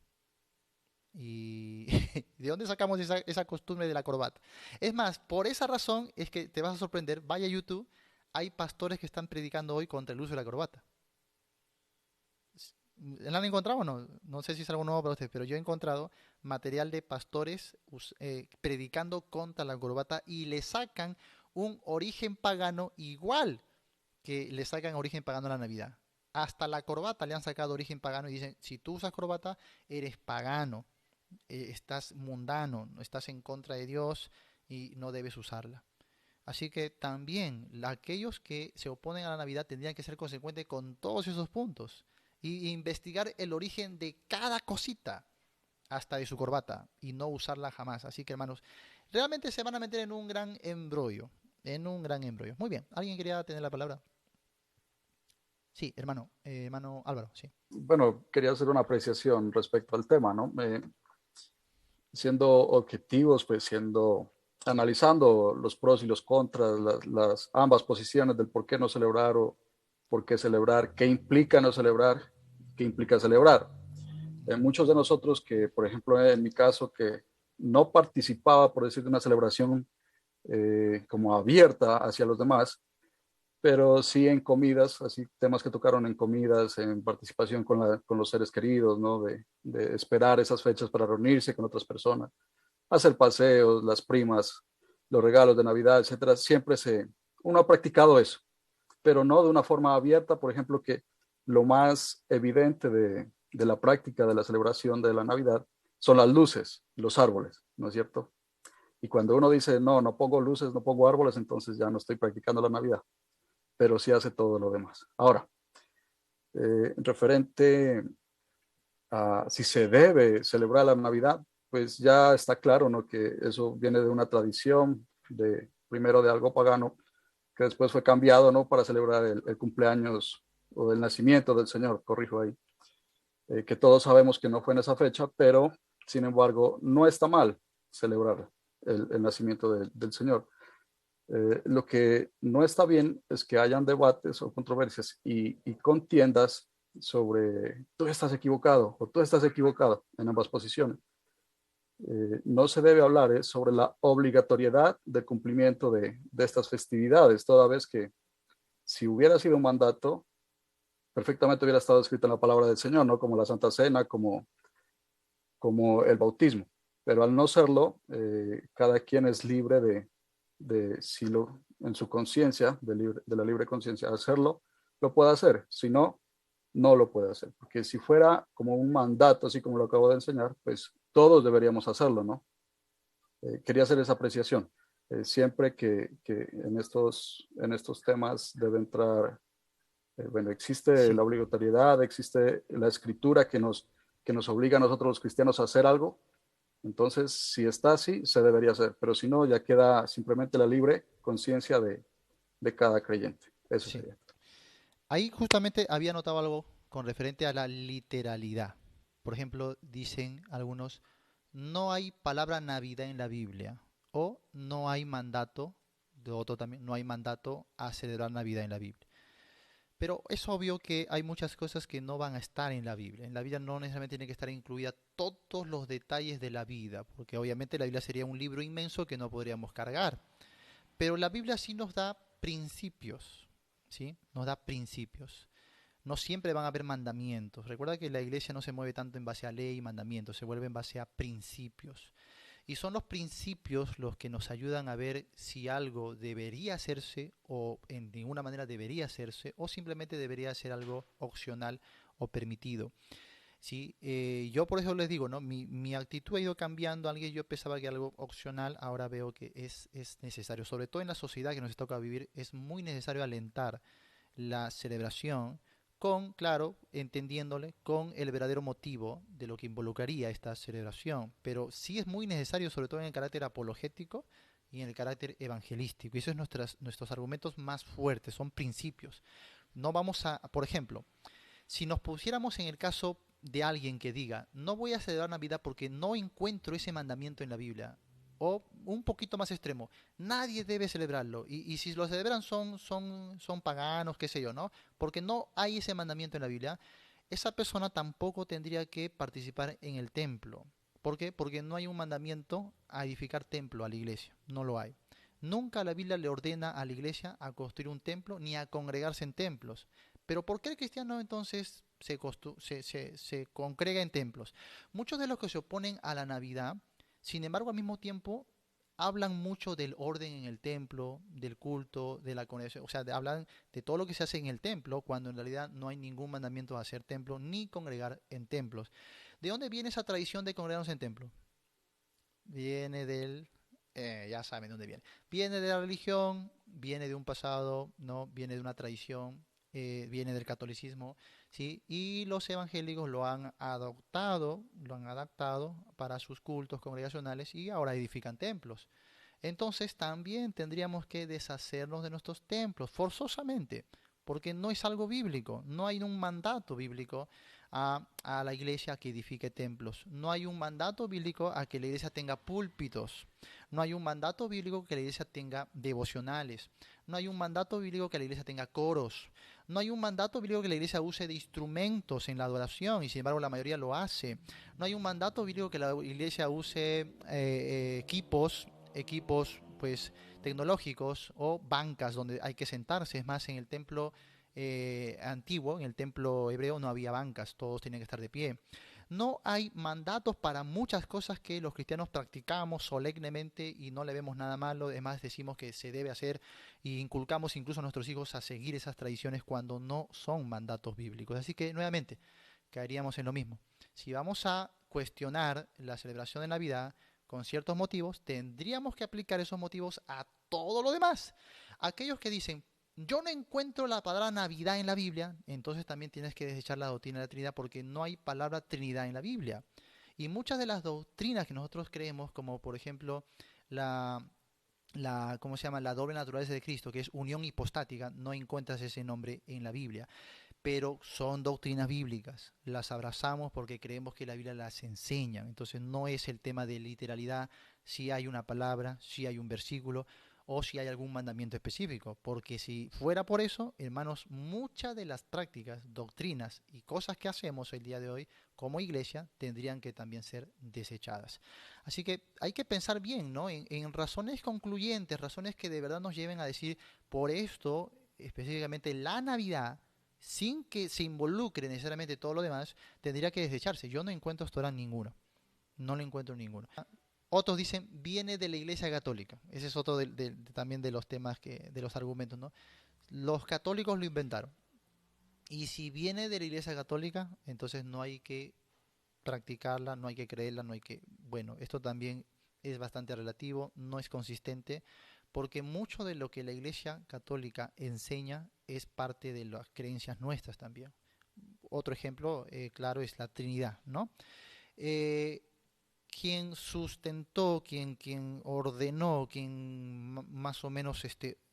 Y ¿de dónde sacamos esa costumbre de la corbata? Es más, por esa razón es que te vas a sorprender, vaya a YouTube, hay pastores que están predicando hoy contra el uso de la corbata. ¿La han encontrado o no? No sé si es algo nuevo para ustedes, pero yo he encontrado material de pastores predicando contra la corbata y le sacan un origen pagano igual que le sacan origen pagano a la Navidad. Hasta la corbata le han sacado origen pagano y dicen, si tú usas corbata, eres pagano, estás mundano, estás en contra de Dios y no debes usarla. Así que también aquellos que se oponen a la Navidad tendrían que ser consecuentes con todos esos puntos y investigar el origen de cada cosita, hasta de su corbata, y no usarla jamás. Así que, hermanos, realmente se van a meter en un gran embrollo, Muy bien, ¿alguien quería tener la palabra? Sí, hermano Álvaro, sí. Bueno, quería hacer una apreciación respecto al tema, ¿no? Siendo objetivos, pues analizando los pros y los contras, las ambas posiciones del por qué no celebrar o por qué celebrar, qué implica no celebrar, qué implica celebrar. Muchos de nosotros que, por ejemplo, en mi caso, que no participaba, por decir, de una celebración como abierta hacia los demás, pero sí en comidas, así temas que tocaron en comidas, en participación con los seres queridos, ¿no? De esperar esas fechas para reunirse con otras personas, hacer paseos, las primas, los regalos de Navidad, etcétera. Uno ha practicado eso, pero no de una forma abierta. Por ejemplo, que lo más evidente de la práctica de la celebración de la Navidad son las luces, los árboles, ¿no es cierto? Y cuando uno dice, no pongo luces, no pongo árboles, entonces ya no estoy practicando la Navidad, pero sí hace todo lo demás. Ahora, referente a si se debe celebrar la Navidad, pues ya está claro, ¿no? Que eso viene de una tradición, primero de algo pagano, que después fue cambiado, ¿no? Para celebrar el cumpleaños o el nacimiento del Señor, corrijo ahí, que todos sabemos que no fue en esa fecha, pero sin embargo no está mal celebrar el nacimiento del Señor. Lo que no está bien es que hayan debates o controversias y contiendas sobre tú estás equivocado o tú estás equivocado en ambas posiciones. no se debe hablar sobre la obligatoriedad del cumplimiento de estas festividades, toda vez que si hubiera sido un mandato, perfectamente hubiera estado escrito en la palabra del Señor, ¿no? Como la Santa Cena, como el bautismo. Pero al no serlo, cada quien es libre si en su conciencia, de la libre conciencia, hacerlo, lo puede hacer. Si no, no lo puede hacer. Porque si fuera como un mandato, así como lo acabo de enseñar, pues todos deberíamos hacerlo, ¿no? Quería hacer esa apreciación. Siempre que en estos temas debe entrar, bueno, existe Sí. la obligatoriedad, existe la escritura que nos obliga a nosotros los cristianos a hacer algo. Entonces, si está así, se debería hacer, pero si no, ya queda simplemente la libre conciencia de cada creyente. Eso Sí. sería. Ahí justamente había notado algo con referente a la literalidad. Por ejemplo, dicen algunos, no hay palabra Navidad en la Biblia o no hay mandato, de otro también, no hay mandato a celebrar Navidad en la Biblia. Pero es obvio que hay muchas cosas que no van a estar en la Biblia. En la Biblia no necesariamente tiene que estar incluida todos los detalles de la vida, porque obviamente la Biblia sería un libro inmenso que no podríamos cargar. Pero la Biblia sí nos da principios, ¿sí? Nos da principios. No siempre van a haber mandamientos. Recuerda que la iglesia no se mueve tanto en base a ley y mandamientos, se vuelve en base a principios. Y son los principios los que nos ayudan a ver si algo debería hacerse o en ninguna manera debería hacerse o simplemente debería ser algo opcional o permitido. ¿Sí? Yo por eso les digo, ¿no? Mi actitud ha ido cambiando. Alguien yo pensaba que algo opcional, ahora veo que es necesario. Sobre todo en la sociedad que nos toca vivir, es muy necesario alentar la celebración con, claro, entendiéndole, con el verdadero motivo de lo que involucraría esta celebración. Pero sí es muy necesario, sobre todo en el carácter apologético y en el carácter evangelístico. Y esos son nuestros argumentos más fuertes, son principios. No vamos a, por ejemplo, si nos pusiéramos en el caso de alguien que diga, no voy a celebrar Navidad porque no encuentro ese mandamiento en la Biblia, o un poquito más extremo, nadie debe celebrarlo, y si lo celebran son paganos, qué sé yo, ¿no? Porque no hay ese mandamiento en la Biblia, esa persona tampoco tendría que participar en el templo. ¿Por qué? Porque no hay un mandamiento a edificar templo a la iglesia, no lo hay. Nunca la Biblia le ordena a la iglesia a construir un templo ni a congregarse en templos. Pero ¿por qué el cristiano entonces se congrega en templos? Muchos de los que se oponen a la Navidad, sin embargo, al mismo tiempo, hablan mucho del orden en el templo, del culto, de la congregación, o sea, hablan de todo lo que se hace en el templo, cuando en realidad no hay ningún mandamiento de hacer templo ni congregar en templos. ¿De dónde viene esa tradición de congregarnos en templo? Viene ya saben dónde viene. Viene de la religión, viene de un pasado, no, viene de una tradición, viene del catolicismo, ¿sí? Y los evangélicos lo han adaptado para sus cultos congregacionales y ahora edifican templos. Entonces también tendríamos que deshacernos de nuestros templos forzosamente, porque no es algo bíblico, no hay un mandato bíblico a la iglesia que edifique templos, no hay un mandato bíblico a que la iglesia tenga púlpitos, no hay un mandato bíblico que la iglesia tenga devocionales, no hay un mandato bíblico que la iglesia tenga coros, no hay un mandato bíblico que la iglesia use de instrumentos en la adoración y sin embargo la mayoría lo hace, no hay un mandato bíblico que la iglesia use equipos pues tecnológicos o bancas donde hay que sentarse. Es más, en el templo antiguo, en el templo hebreo no había bancas, todos tenían que estar de pie. No hay mandatos para muchas cosas que los cristianos practicamos solemnemente y no le vemos nada malo. Además decimos que se debe hacer e inculcamos incluso a nuestros hijos a seguir esas tradiciones cuando no son mandatos bíblicos. Así que nuevamente caeríamos en lo mismo. Si vamos a cuestionar la celebración de Navidad con ciertos motivos, tendríamos que aplicar esos motivos a todo lo demás. Aquellos que dicen, yo no encuentro la palabra Navidad en la Biblia, entonces también tienes que desechar la doctrina de la Trinidad porque no hay palabra Trinidad en la Biblia. Y muchas de las doctrinas que nosotros creemos, como por ejemplo ¿cómo se llama? La doble naturaleza de Cristo, que es unión hipostática, no encuentras ese nombre en la Biblia. Pero son doctrinas bíblicas, las abrazamos porque creemos que la Biblia las enseña. Entonces no es el tema de literalidad, si hay una palabra, si hay un versículo, o si hay algún mandamiento específico, porque si fuera por eso, hermanos, muchas de las prácticas, doctrinas y cosas que hacemos el día de hoy como iglesia tendrían que también ser desechadas. Así que hay que pensar bien, ¿no? En razones concluyentes, razones que de verdad nos lleven a decir, por esto, específicamente la Navidad, sin que se involucre necesariamente todo lo demás, tendría que desecharse. Yo no encuentro hasta ahora ninguno. No lo encuentro ninguno. Otros dicen, viene de la Iglesia Católica. Ese es otro también de los temas, de los argumentos, ¿no? Los católicos lo inventaron. Y si viene de la Iglesia Católica, entonces no hay que practicarla, no hay que creerla, no hay que... Bueno, esto también es bastante relativo, no es consistente, porque mucho de lo que la Iglesia Católica enseña es parte de las creencias nuestras también. Otro ejemplo, claro, es la Trinidad, ¿no? Quien sustentó, quien ordenó, quien más o menos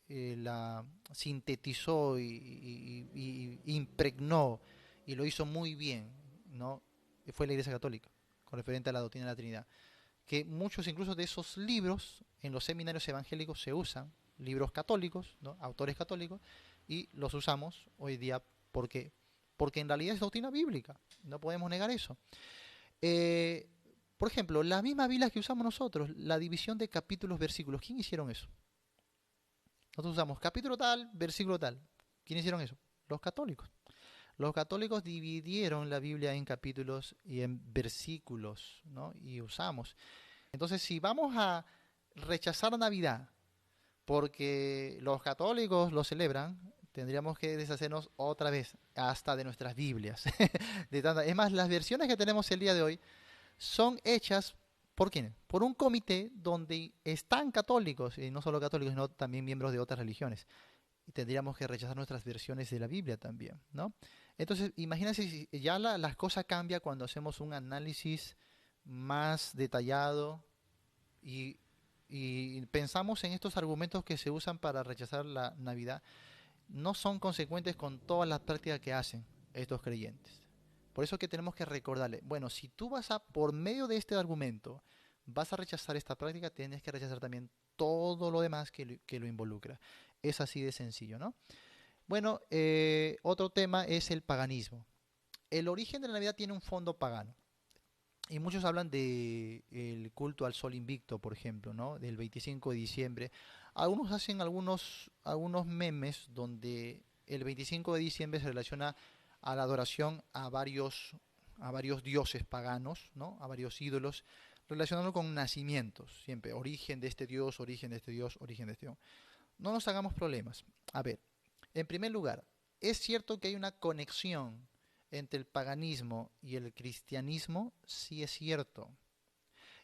la sintetizó y impregnó y lo hizo muy bien, ¿no? Fue la Iglesia Católica, con referente a la doctrina de la Trinidad. Que muchos incluso de esos libros en los seminarios evangélicos se usan, libros católicos, ¿no? Autores católicos, y los usamos hoy día porque en realidad es doctrina bíblica, no podemos negar eso. Por ejemplo, la misma Biblia que usamos nosotros, la división de capítulos, versículos, ¿quién hicieron eso? Nosotros usamos capítulo tal, versículo tal. ¿Quién hicieron eso? Los católicos. Los católicos dividieron la Biblia en capítulos y en versículos, ¿no? Y usamos. Entonces, si vamos a rechazar Navidad porque los católicos lo celebran, tendríamos que deshacernos otra vez hasta de nuestras Biblias. Es más, las versiones que tenemos el día de hoy son hechas ¿por quién? Por un comité donde están católicos, y no solo católicos, sino también miembros de otras religiones. Y tendríamos que rechazar nuestras versiones de la Biblia también, ¿no? Entonces, imagínense si ya las cosas cambian cuando hacemos un análisis más detallado y pensamos en estos argumentos que se usan para rechazar la Navidad. No son consecuentes con todas las prácticas que hacen estos creyentes. Por eso que tenemos que recordarle, bueno, si tú por medio de este argumento, vas a rechazar esta práctica, tienes que rechazar también todo lo demás que lo involucra. Es así de sencillo, ¿no? Bueno, otro tema es el paganismo. El origen de la Navidad tiene un fondo pagano. Y muchos hablan del culto al sol invicto, por ejemplo, ¿no? Del 25 de diciembre. Algunos hacen algunos memes donde el 25 de diciembre se relaciona a la adoración a varios dioses paganos, ¿no? A varios ídolos, relacionándolo con nacimientos, siempre, origen de este dios, origen de este dios, origen de este dios. No nos hagamos problemas. A ver, en primer lugar, es cierto que hay una conexión entre el paganismo y el cristianismo, sí es cierto.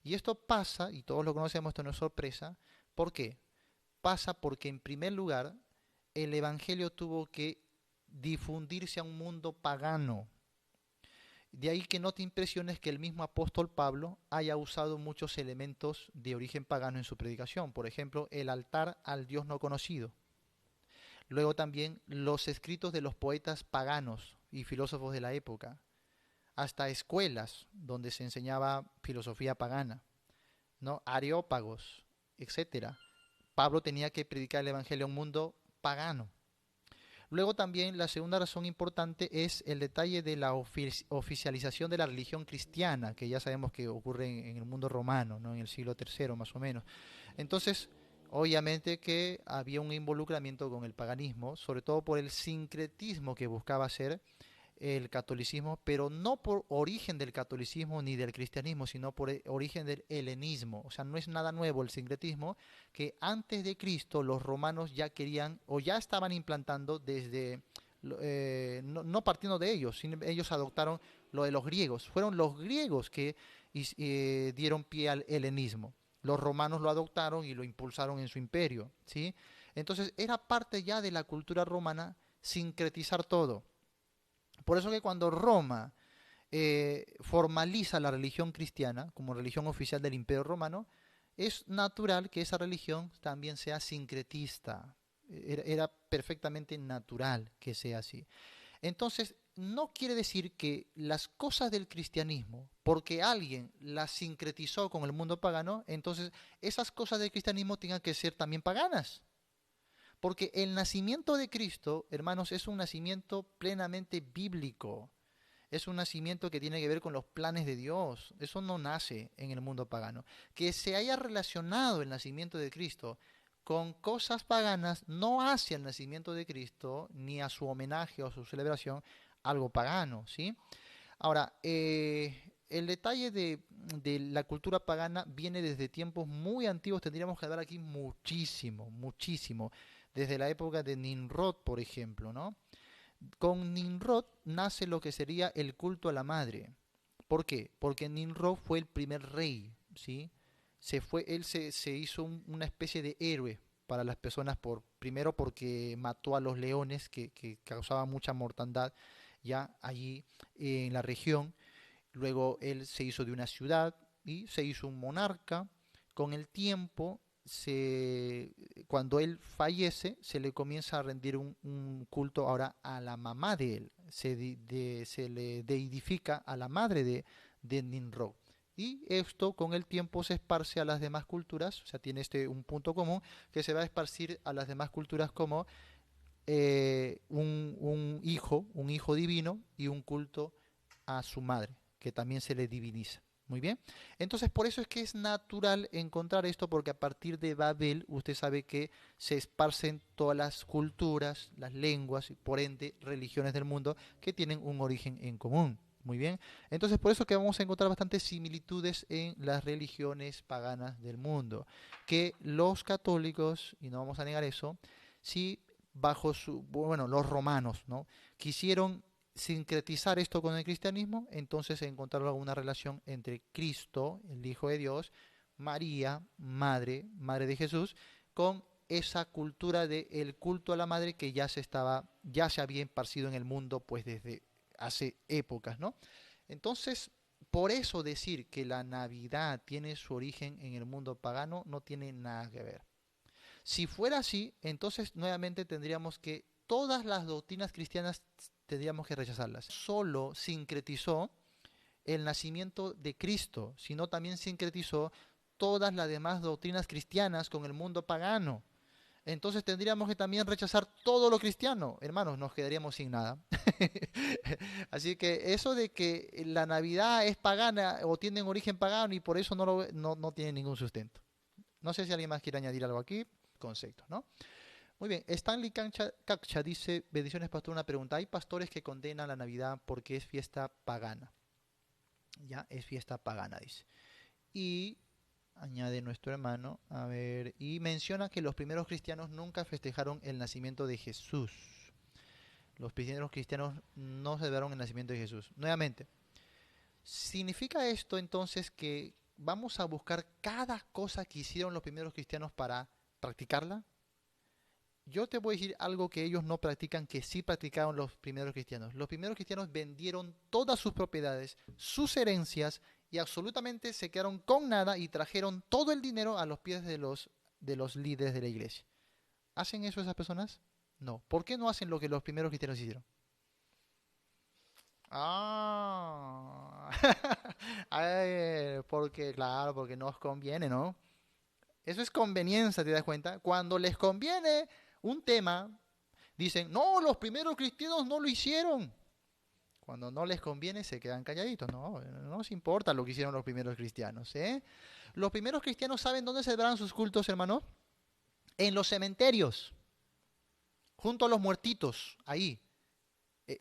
Y esto pasa, y todos lo conocemos, esto no es sorpresa, ¿por qué? Pasa porque en primer lugar el evangelio tuvo que difundirse a un mundo pagano. De ahí que no te impresiones que el mismo apóstol Pablo haya usado muchos elementos de origen pagano en su predicación. Por ejemplo, el altar al Dios no conocido. Luego también los escritos de los poetas paganos y filósofos de la época. Hasta escuelas donde se enseñaba filosofía pagana, ¿no? Areópagos, etcétera. Pablo tenía que predicar el evangelio a un mundo pagano. Luego también la segunda razón importante es el detalle de la oficialización de la religión cristiana, que ya sabemos que ocurre en el mundo romano, ¿no? En el siglo III más o menos. Entonces, obviamente que había un involucramiento con el paganismo, sobre todo por el sincretismo que buscaba hacer el catolicismo, pero no por origen del catolicismo ni del cristianismo, sino por origen del helenismo. O sea, no es nada nuevo el sincretismo, que antes de Cristo los romanos ya querían o ya estaban implantando desde, no partiendo de ellos, sino ellos adoptaron lo de los griegos. Fueron los griegos que dieron pie al helenismo. Los romanos lo adoptaron y lo impulsaron en su imperio, ¿sí? Entonces era parte ya de la cultura romana sincretizar todo. Por eso que cuando Roma formaliza la religión cristiana como religión oficial del Imperio Romano, es natural que esa religión también sea sincretista. Era perfectamente natural que sea así. Entonces, no quiere decir que las cosas del cristianismo, porque alguien las sincretizó con el mundo pagano, entonces esas cosas del cristianismo tengan que ser también paganas. Porque el nacimiento de Cristo, hermanos, es un nacimiento plenamente bíblico. Es un nacimiento que tiene que ver con los planes de Dios. Eso no nace en el mundo pagano. Que se haya relacionado el nacimiento de Cristo con cosas paganas no hace al nacimiento de Cristo, ni a su homenaje o a su celebración, algo pagano, ¿sí? Ahora, el detalle de la cultura pagana viene desde tiempos muy antiguos. Tendríamos que hablar aquí muchísimo, muchísimo. Desde la época de Nimrod, por ejemplo, ¿no? Con Nimrod nace lo que sería el culto a la madre. ¿Por qué? Porque Nimrod fue el primer rey, ¿sí? Él se hizo una especie de héroe para las personas, primero porque mató a los leones que causaban mucha mortandad ya allí en la región. Luego él se hizo de una ciudad y se hizo un monarca. Con el tiempo, cuando él fallece, se le comienza a rendir un culto ahora a la mamá de él. Se le deidifica a la madre de Nimrod. Y esto con el tiempo se esparce a las demás culturas, o sea, tiene un punto común que se va a esparcir a las demás culturas como un hijo divino y un culto a su madre, que también se le diviniza. Muy bien. Entonces, por eso es que es natural encontrar esto, porque a partir de Babel, usted sabe que se esparcen todas las culturas, las lenguas y por ende religiones del mundo que tienen un origen en común. Muy bien. Entonces, por eso que vamos a encontrar bastantes similitudes en las religiones paganas del mundo, que los católicos, y no vamos a negar eso, sí, los romanos, ¿no?, quisieron sincretizar esto con el cristianismo. Entonces se encontraron alguna relación entre Cristo, el Hijo de Dios, María, madre de Jesús, con esa cultura del culto a la madre que ya se había esparcido en el mundo pues desde hace épocas, ¿no? Entonces, por eso decir que la Navidad tiene su origen en el mundo pagano no tiene nada que ver. Si fuera así, entonces nuevamente tendríamos que todas las doctrinas cristianas tendríamos que rechazarlas. Solo sincretizó el nacimiento de Cristo, sino también sincretizó todas las demás doctrinas cristianas con el mundo pagano. Entonces tendríamos que también rechazar todo lo cristiano. Hermanos, nos quedaríamos sin nada. Así que eso de que la Navidad es pagana o tiene un origen pagano y por eso no tiene ningún sustento. No sé si alguien más quiere añadir algo aquí. Conceptos, ¿no? Muy bien, Stanley Cacha dice, bendiciones pastor, una pregunta. ¿Hay pastores que condenan la Navidad porque es fiesta pagana? Ya, es fiesta pagana, dice. Y añade nuestro hermano, a ver, y menciona que los primeros cristianos nunca festejaron el nacimiento de Jesús. Los primeros cristianos no celebraron el nacimiento de Jesús. Nuevamente, ¿significa esto entonces que vamos a buscar cada cosa que hicieron los primeros cristianos para practicarla? Yo te voy a decir algo que ellos no practican, que sí practicaron los primeros cristianos. Los primeros cristianos vendieron todas sus propiedades, sus herencias, y absolutamente se quedaron con nada y trajeron todo el dinero a los pies de los líderes de la iglesia. ¿Hacen eso esas personas? No. ¿Por qué no hacen lo que los primeros cristianos hicieron? Porque nos conviene, ¿no? Eso es conveniencia, ¿te das cuenta? Cuando les conviene un tema, dicen, no, los primeros cristianos no lo hicieron. Cuando no les conviene, se quedan calladitos. No nos importa lo que hicieron los primeros cristianos, ¿eh? Los primeros cristianos, ¿saben dónde celebraban sus cultos, hermano? En los cementerios, junto a los muertitos, ahí.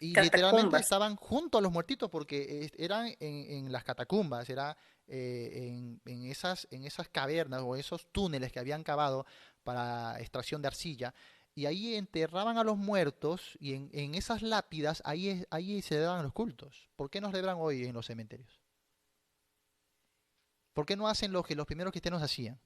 Y literalmente estaban junto a los muertitos porque eran en las catacumbas, era en esas cavernas o esos túneles que habían cavado para extracción de arcilla, y ahí enterraban a los muertos y en esas lápidas ahí se daban los cultos. ¿Por qué no celebran hoy en los cementerios? ¿Por qué no hacen lo que los primeros cristianos hacían?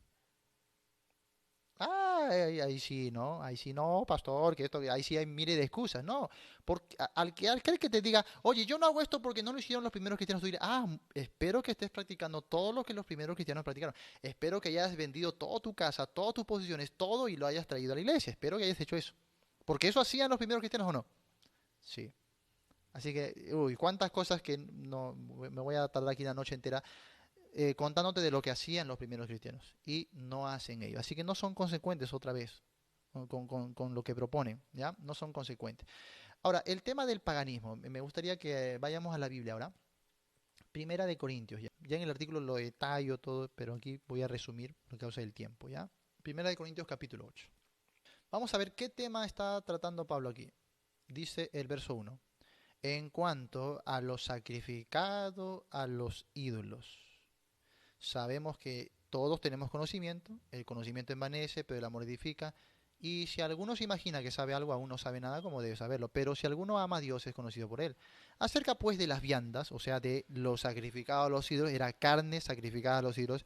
Ahí sí no, pastor, ahí sí hay miles de excusas. No, porque al que te diga, oye, yo no hago esto porque no lo hicieron los primeros cristianos, tú dirás, espero que estés practicando todo lo que los primeros cristianos practicaron. Espero que hayas vendido toda tu casa, todas tus posiciones, todo, y lo hayas traído a la iglesia. Espero que hayas hecho eso. Porque eso hacían los primeros cristianos, ¿o no? Sí. Así que, uy, cuántas cosas que no me voy a tardar aquí la noche entera contándote de lo que hacían los primeros cristianos y no hacen ellos. Así que no son consecuentes otra vez con lo que proponen, ¿ya? No son consecuentes. Ahora, el tema del paganismo, me gustaría que vayamos a la Biblia ahora. Primera de Corintios, ya. Ya en el artículo lo detallo todo, pero aquí voy a resumir por causa del tiempo, ¿ya? Primera de Corintios capítulo 8. Vamos a ver qué tema está tratando Pablo aquí. Dice el verso 1. En cuanto a lo sacrificado a los ídolos. Sabemos que todos tenemos conocimiento, el conocimiento envanece, pero el amor edifica. Y si alguno se imagina que sabe algo, aún no sabe nada como debe saberlo. Pero si alguno ama a Dios, es conocido por él. Acerca pues de las viandas, o sea, de lo sacrificado a los ídolos, era carne sacrificada a los ídolos,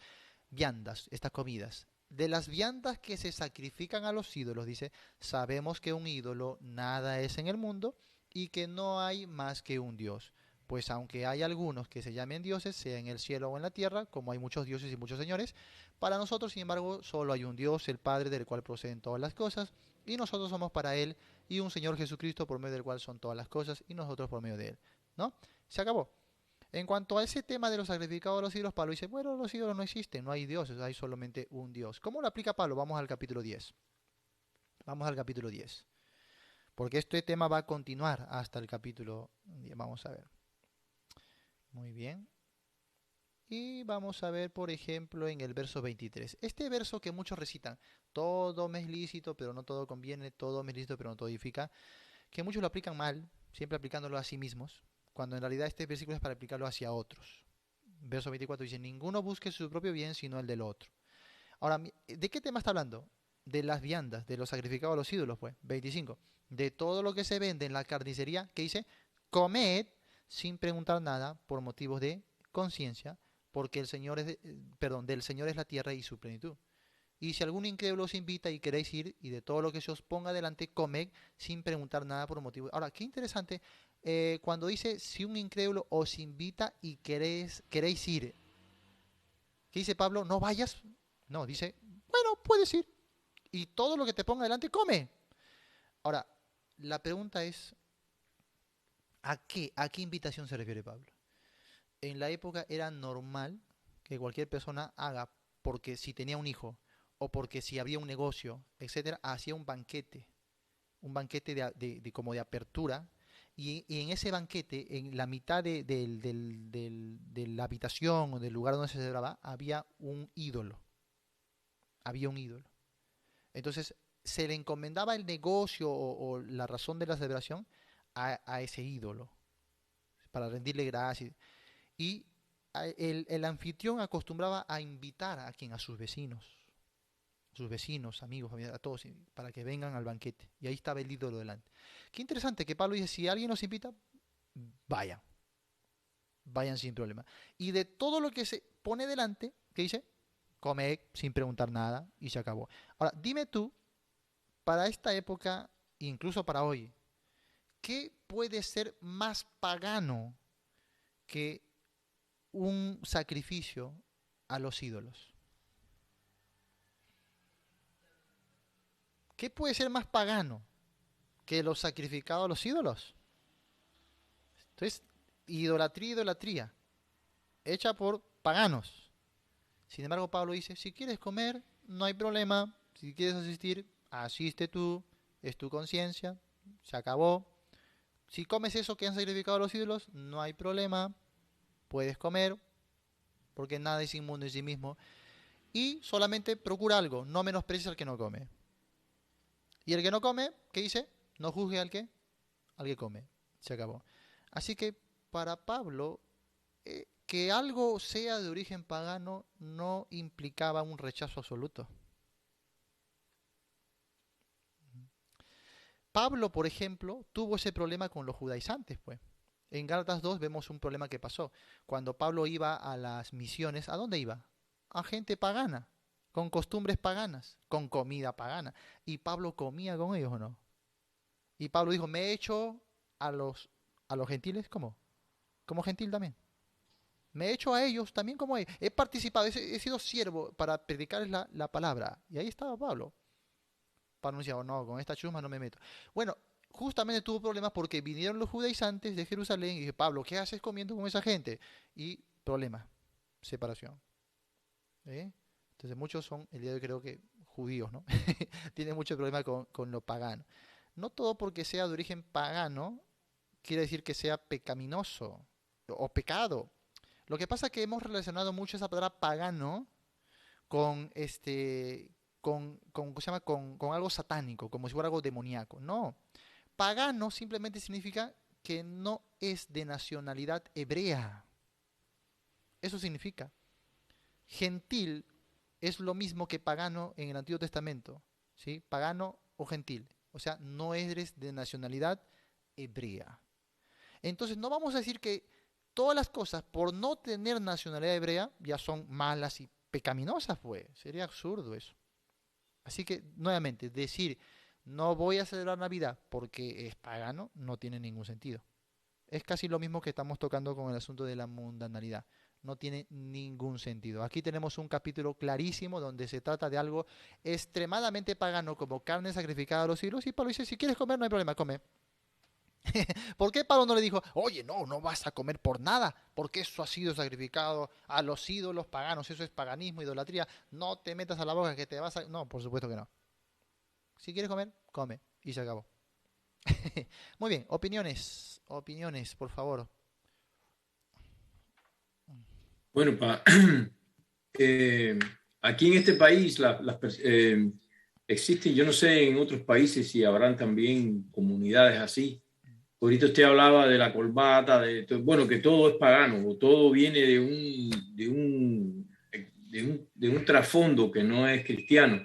viandas, estas comidas. De las viandas que se sacrifican a los ídolos, dice, sabemos que un ídolo nada es en el mundo y que no hay más que un Dios. Pues aunque hay algunos que se llamen dioses, sea en el cielo o en la tierra, como hay muchos dioses y muchos señores, para nosotros, sin embargo, solo hay un Dios, el Padre, del cual proceden todas las cosas, y nosotros somos para Él, y un Señor Jesucristo, por medio del cual son todas las cosas, y nosotros por medio de Él. ¿No? Se acabó. En cuanto a ese tema de los sacrificados a los ídolos, Pablo dice, bueno, los ídolos no existen, no hay dioses, hay solamente un Dios. ¿Cómo lo aplica Pablo? Vamos al capítulo 10. Vamos al capítulo 10. Porque este tema va a continuar hasta el capítulo 10. Vamos a ver. Muy bien. Y vamos a ver, por ejemplo, en el verso 23. Este verso que muchos recitan, todo me es lícito, pero no todo conviene, todo me es lícito, pero no todo edifica, que muchos lo aplican mal, siempre aplicándolo a sí mismos, cuando en realidad este versículo es para aplicarlo hacia otros. Verso 24 dice, ninguno busque su propio bien, sino el del otro. Ahora, ¿de qué tema está hablando? De las viandas, de los sacrificados a los ídolos, pues. 25. De todo lo que se vende en la carnicería, que dice, comed sin preguntar nada por motivos de conciencia, porque el Señor es del Señor es la tierra y su plenitud. Y si algún incrédulo os invita y queréis ir, y de todo lo que se os ponga delante, comed sin preguntar nada por motivo. Ahora, qué interesante, cuando dice, si un incrédulo os invita y queréis ir, ¿qué dice Pablo? No vayas. No, dice, bueno, puedes ir. Y todo lo que te ponga delante, come. Ahora, la pregunta es, ¿a qué invitación se refiere Pablo? En la época era normal que cualquier persona haga, porque si tenía un hijo, o porque si había un negocio, etcétera, hacía un banquete como de apertura, y en ese banquete, en la mitad de la habitación o del lugar donde se celebraba, había un ídolo. Entonces, se le encomendaba el negocio o la razón de la celebración a ese ídolo, para rendirle gracias. Y el anfitrión acostumbraba a invitar a sus vecinos, amigos, familiares, a todos, para que vengan al banquete. Y ahí estaba el ídolo delante. Qué interesante que Pablo dice, si alguien nos invita, vayan sin problema. Y de todo lo que se pone delante, ¿qué dice? Comed sin preguntar nada y se acabó. Ahora, dime tú, para esta época, incluso para hoy, ¿qué puede ser más pagano que un sacrificio a los ídolos? ¿Qué puede ser más pagano que los sacrificados a los ídolos? Entonces, idolatría, hecha por paganos. Sin embargo, Pablo dice, si quieres comer, no hay problema. Si quieres asistir, asiste tú, es tu conciencia, se acabó. Si comes eso que han sacrificado a los ídolos, no hay problema. Puedes comer, porque nada es inmundo en sí mismo. Y solamente procura algo, no menosprecies al que no come. Y el que no come, ¿qué dice? No juzgue al que come. Se acabó. Así que para Pablo, que algo sea de origen pagano no implicaba un rechazo absoluto. Pablo, por ejemplo, tuvo ese problema con los judaizantes, pues. En Gálatas 2 vemos un problema que pasó. Cuando Pablo iba a las misiones, ¿a dónde iba? A gente pagana, con costumbres paganas, con comida pagana. ¿Y Pablo comía con ellos o no? Y Pablo dijo, me he hecho a los gentiles, ¿cómo? Como gentil también. Me he hecho a ellos también como ellos. He participado, he sido siervo para predicarles la palabra. Y ahí estaba Pablo. Pablo decía, no, con esta chusma no me meto. Bueno, justamente tuvo problemas porque vinieron los judaizantes de Jerusalén y dije, Pablo, ¿qué haces comiendo con esa gente? Y problemas, separación. Entonces muchos son, el día de hoy creo que judíos, ¿no? Tienen mucho problema con lo pagano. No todo porque sea de origen pagano quiere decir que sea pecaminoso o pecado. Lo que pasa es que hemos relacionado mucho esa palabra pagano con ¿cómo se llama? Con algo satánico, como si fuera algo demoníaco. No. Pagano simplemente significa que no es de nacionalidad hebrea. Eso significa. Gentil es lo mismo que pagano en el Antiguo Testamento, ¿sí? Pagano o gentil. O sea, no eres de nacionalidad hebrea. Entonces, no vamos a decir que todas las cosas, por no tener nacionalidad hebrea, ya son malas y pecaminosas, pues. Sería absurdo eso. Así que, nuevamente, decir no voy a celebrar Navidad porque es pagano no tiene ningún sentido. Es casi lo mismo que estamos tocando con el asunto de la mundanalidad. No tiene ningún sentido. Aquí tenemos un capítulo clarísimo donde se trata de algo extremadamente pagano como carne sacrificada a los ídolos. Y Pablo dice, si quieres comer no hay problema, come. ¿Por qué Pablo no le dijo, oye, no vas a comer por nada? Porque eso ha sido sacrificado a los ídolos paganos. Eso es paganismo, idolatría. No te metas a la boca que te vas a... No, por supuesto que no. Si quieres comer, come. Y se acabó. Muy bien, opiniones, por favor. Bueno, aquí en este país existen, yo no sé en otros países si habrán también comunidades así. Ahorita usted hablaba de la corbata, bueno, que todo es pagano, o todo viene de un trasfondo que no es cristiano.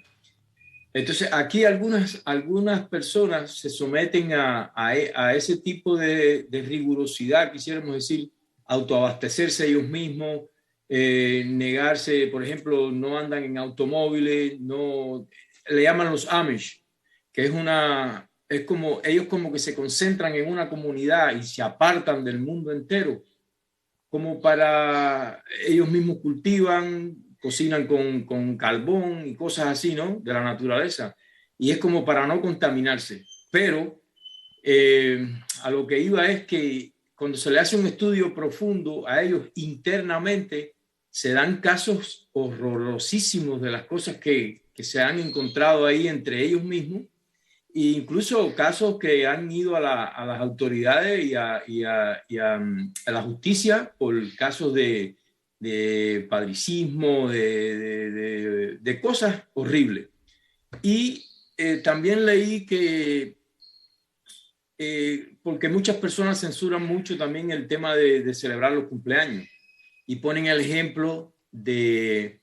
Entonces, aquí algunas personas se someten a ese tipo de rigurosidad, quisiéramos decir, autoabastecerse ellos mismos, negarse, por ejemplo, no andan en automóviles, no, le llaman los Amish, que es como, ellos como que se concentran en una comunidad y se apartan del mundo entero, como para ellos mismos cultivan, cocinan con carbón y cosas así, ¿no? De la naturaleza. Y es como para no contaminarse. Pero a lo que iba es que cuando se le hace un estudio profundo a ellos internamente, se dan casos horrorosísimos de las cosas que se han encontrado ahí entre ellos mismos, e incluso casos que han ido a las autoridades y a la justicia por casos de padricismo, de cosas horribles. Y también leí que, porque muchas personas censuran mucho también el tema de celebrar los cumpleaños y ponen el ejemplo de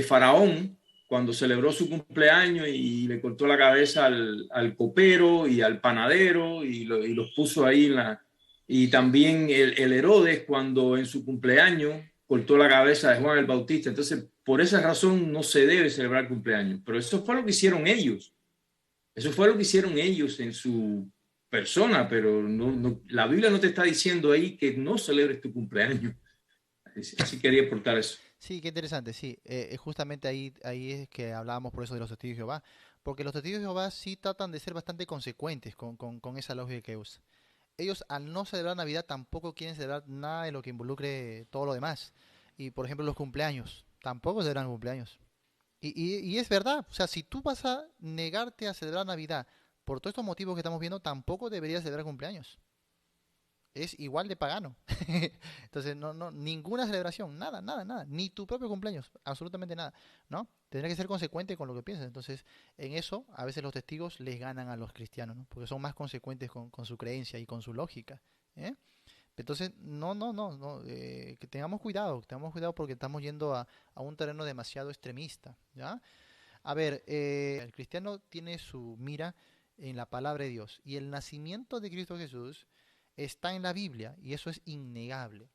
Faraón cuando celebró su cumpleaños y le cortó la cabeza al copero y al panadero y los puso ahí y también el Herodes cuando en su cumpleaños cortó la cabeza de Juan el Bautista. Entonces, por esa razón no se debe celebrar cumpleaños. Pero eso fue lo que hicieron ellos. Eso fue lo que hicieron ellos en su persona, pero la Biblia no te está diciendo ahí que no celebres tu cumpleaños. Así quería aportar eso. Sí, qué interesante, sí. Justamente ahí es que hablábamos por eso de los testigos de Jehová. Porque los testigos de Jehová sí tratan de ser bastante consecuentes con esa lógica que usa. Ellos al no celebrar Navidad tampoco quieren celebrar nada de lo que involucre todo lo demás. Y por ejemplo los cumpleaños, tampoco celebran cumpleaños. Y es verdad, o sea, si tú vas a negarte a celebrar Navidad por todos estos motivos que estamos viendo, tampoco deberías celebrar cumpleaños. Es igual de pagano. Entonces, ninguna celebración, nada, ni tu propio cumpleaños, absolutamente nada, ¿no? Tendrás que ser consecuente con lo que piensas. Entonces, en eso, a veces los testigos les ganan a los cristianos, ¿no? Porque son más consecuentes con su creencia y con su lógica, ¿eh? Entonces, que tengamos cuidado porque estamos yendo a un terreno demasiado extremista, ¿ya? A ver, el cristiano tiene su mira en la palabra de Dios y el nacimiento de Cristo Jesús está en la Biblia y eso es innegable.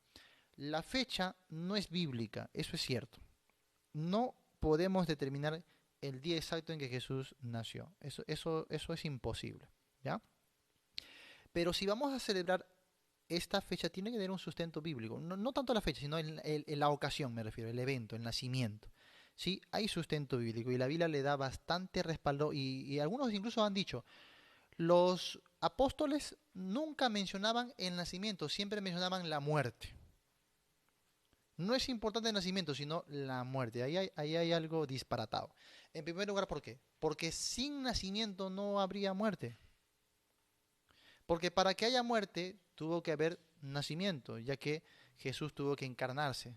La fecha no es bíblica, eso es cierto. No podemos determinar el día exacto en que Jesús nació. Eso es imposible, ¿ya? Pero si vamos a celebrar esta fecha, tiene que tener un sustento bíblico. No tanto la fecha, sino en la ocasión, me refiero, el evento, el nacimiento. Sí, hay sustento bíblico y la Biblia le da bastante respaldo y algunos incluso han dicho, Los apóstoles nunca mencionaban el nacimiento, siempre mencionaban la muerte. No es importante el nacimiento, sino la muerte. Ahí hay algo disparatado. En primer lugar, ¿por qué? Porque sin nacimiento no habría muerte. Porque para que haya muerte tuvo que haber nacimiento, ya que Jesús tuvo que encarnarse.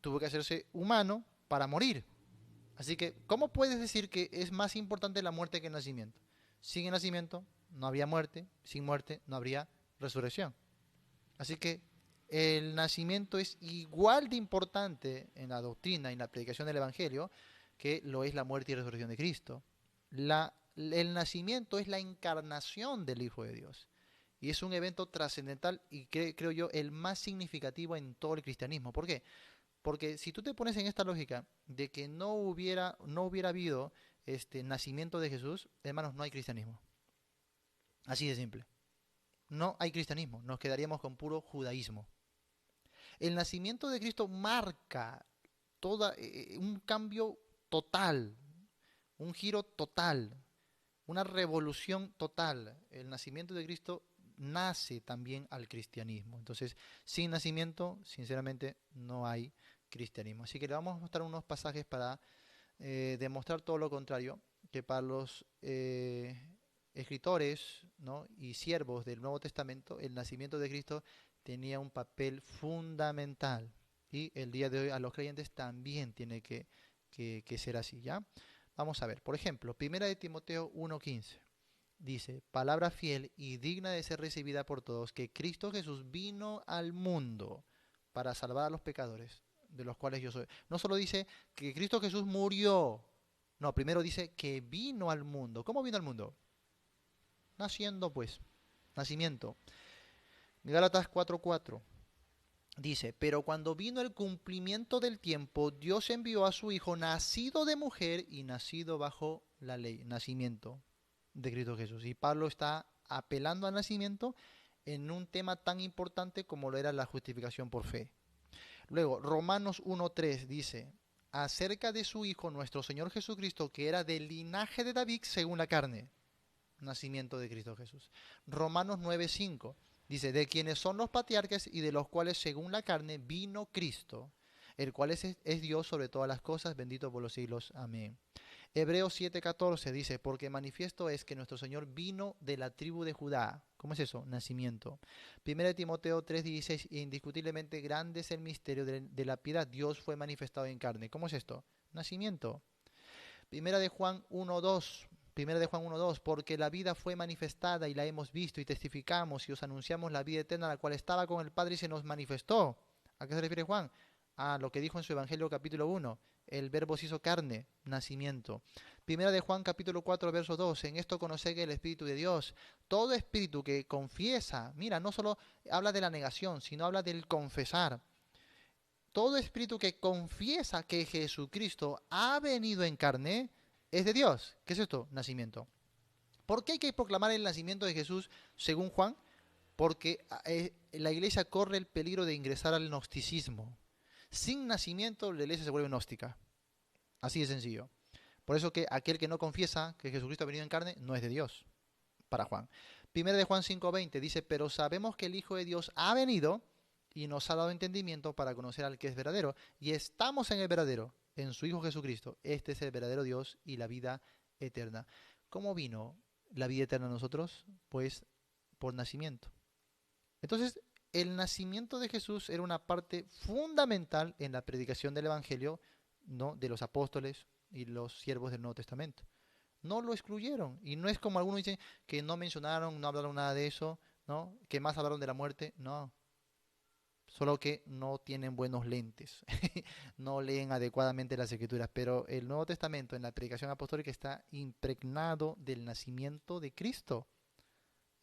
Tuvo que hacerse humano para morir. Así que, ¿cómo puedes decir que es más importante la muerte que el nacimiento? Sin el nacimiento no había muerte, sin muerte no habría resurrección. Así que el nacimiento es igual de importante en la doctrina y en la predicación del Evangelio que lo es la muerte y resurrección de Cristo. El nacimiento es la encarnación del Hijo de Dios. Y es un evento trascendental y creo yo el más significativo en todo el cristianismo. ¿Por qué? Porque si tú te pones en esta lógica de que no hubiera habido nacimiento de Jesús, hermanos, no hay cristianismo. Así de simple. No hay cristianismo, nos quedaríamos con puro judaísmo. El nacimiento de Cristo marca un cambio total, un giro total, una revolución total. El nacimiento de Cristo nace también al cristianismo. Entonces, sin nacimiento, sinceramente, no hay cristianismo. Así que le vamos a mostrar unos pasajes para demostrar todo lo contrario, que para los escritores, ¿no?, y siervos del Nuevo Testamento, el nacimiento de Cristo tenía un papel fundamental. Y el día de hoy a los creyentes también tiene que ser así, ¿ya? Vamos a ver, por ejemplo, 1 de Timoteo 1:15. Dice, palabra fiel y digna de ser recibida por todos, que Cristo Jesús vino al mundo para salvar a los pecadores, de los cuales yo soy. No solo dice que Cristo Jesús murió, no, primero dice que vino al mundo. ¿Cómo vino al mundo? Naciendo, pues, nacimiento. Gálatas 4:4 dice, pero cuando vino el cumplimiento del tiempo, Dios envió a su Hijo, nacido de mujer y nacido bajo la ley, nacimiento de Cristo Jesús. Y Pablo está apelando al nacimiento en un tema tan importante como lo era la justificación por fe. Luego, Romanos 1:3 dice, acerca de su Hijo, nuestro Señor Jesucristo, que era del linaje de David según la carne, nacimiento de Cristo Jesús. Romanos 9:5 dice, de quienes son los patriarcas y de los cuales según la carne vino Cristo, el cual es Dios sobre todas las cosas, bendito por los siglos. Amén. Hebreos 7:14 dice, porque manifiesto es que nuestro Señor vino de la tribu de Judá. ¿Cómo es eso? Nacimiento. 1 Timoteo 3:16, indiscutiblemente grande es el misterio de la piedad. Dios fue manifestado en carne. ¿Cómo es esto? Nacimiento. 1 de Juan 1:2, porque la vida fue manifestada y la hemos visto y testificamos y os anunciamos la vida eterna, la cual estaba con el Padre y se nos manifestó. ¿A qué se refiere Juan? A lo que dijo en su Evangelio capítulo 1, el verbo se hizo carne, nacimiento. 1 de Juan capítulo 4, verso 2, en esto conocéis el Espíritu de Dios. Todo espíritu que confiesa, mira, no solo habla de la negación, sino habla del confesar. Todo espíritu que confiesa que Jesucristo ha venido en carne, es de Dios. ¿Qué es esto? Nacimiento. ¿Por qué hay que proclamar el nacimiento de Jesús según Juan? Porque la iglesia corre el peligro de ingresar al gnosticismo. Sin nacimiento la iglesia se vuelve gnóstica. Así de sencillo. Por eso que aquel que no confiesa que Jesucristo ha venido en carne no es de Dios, para Juan. 1 de Juan 5:20 dice, pero sabemos que el Hijo de Dios ha venido y nos ha dado entendimiento para conocer al que es verdadero. Y estamos en el verdadero, en su Hijo Jesucristo. Este es el verdadero Dios y la vida eterna. ¿Cómo vino la vida eterna a nosotros? Pues por nacimiento. Entonces, el nacimiento de Jesús era una parte fundamental en la predicación del Evangelio, ¿no?, de los apóstoles y los siervos del Nuevo Testamento. No lo excluyeron. Y no es como algunos dicen que no mencionaron, no hablaron nada de eso, ¿no?, que más hablaron de la muerte. No. Solo que no tienen buenos lentes, no leen adecuadamente las Escrituras, pero el Nuevo Testamento en la predicación apostólica está impregnado del nacimiento de Cristo.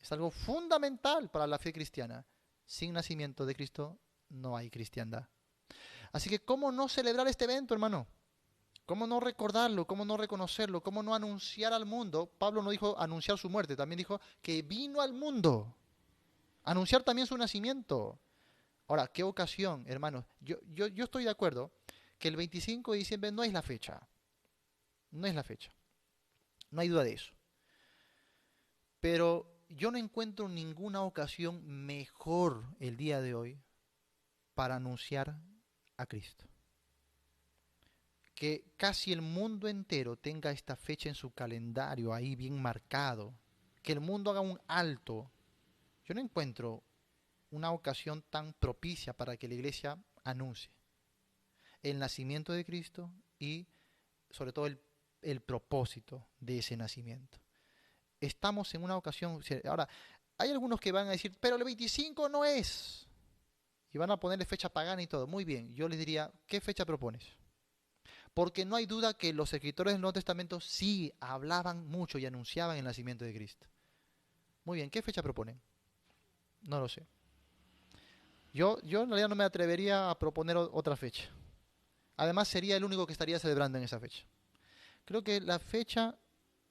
Es algo fundamental para la fe cristiana. Sin nacimiento de Cristo no hay cristiandad. Así que, ¿cómo no celebrar este evento, hermano? ¿Cómo no recordarlo? ¿Cómo no reconocerlo? ¿Cómo no anunciar al mundo? Pablo no dijo anunciar su muerte, también dijo que vino al mundo. Anunciar también su nacimiento. Ahora, ¿qué ocasión, hermanos? Yo estoy de acuerdo que el 25 de diciembre no es la fecha. No es la fecha. No hay duda de eso. Pero yo no encuentro ninguna ocasión mejor el día de hoy para anunciar a Cristo. Que casi el mundo entero tenga esta fecha en su calendario ahí bien marcado. Que el mundo haga un alto. Yo no encuentro una ocasión tan propicia para que la iglesia anuncie el nacimiento de Cristo y sobre todo el propósito de ese nacimiento. Estamos en una ocasión. Ahora, hay algunos que van a decir, pero el 25 no es. Y van a ponerle fecha pagana y todo. Muy bien, yo les diría, ¿qué fecha propones? Porque no hay duda que los escritores del Nuevo Testamento sí hablaban mucho y anunciaban el nacimiento de Cristo. Muy bien, ¿qué fecha proponen? No lo sé. Yo en realidad no me atrevería a proponer otra fecha. Además sería el único que estaría celebrando en esa fecha. Creo que la fecha,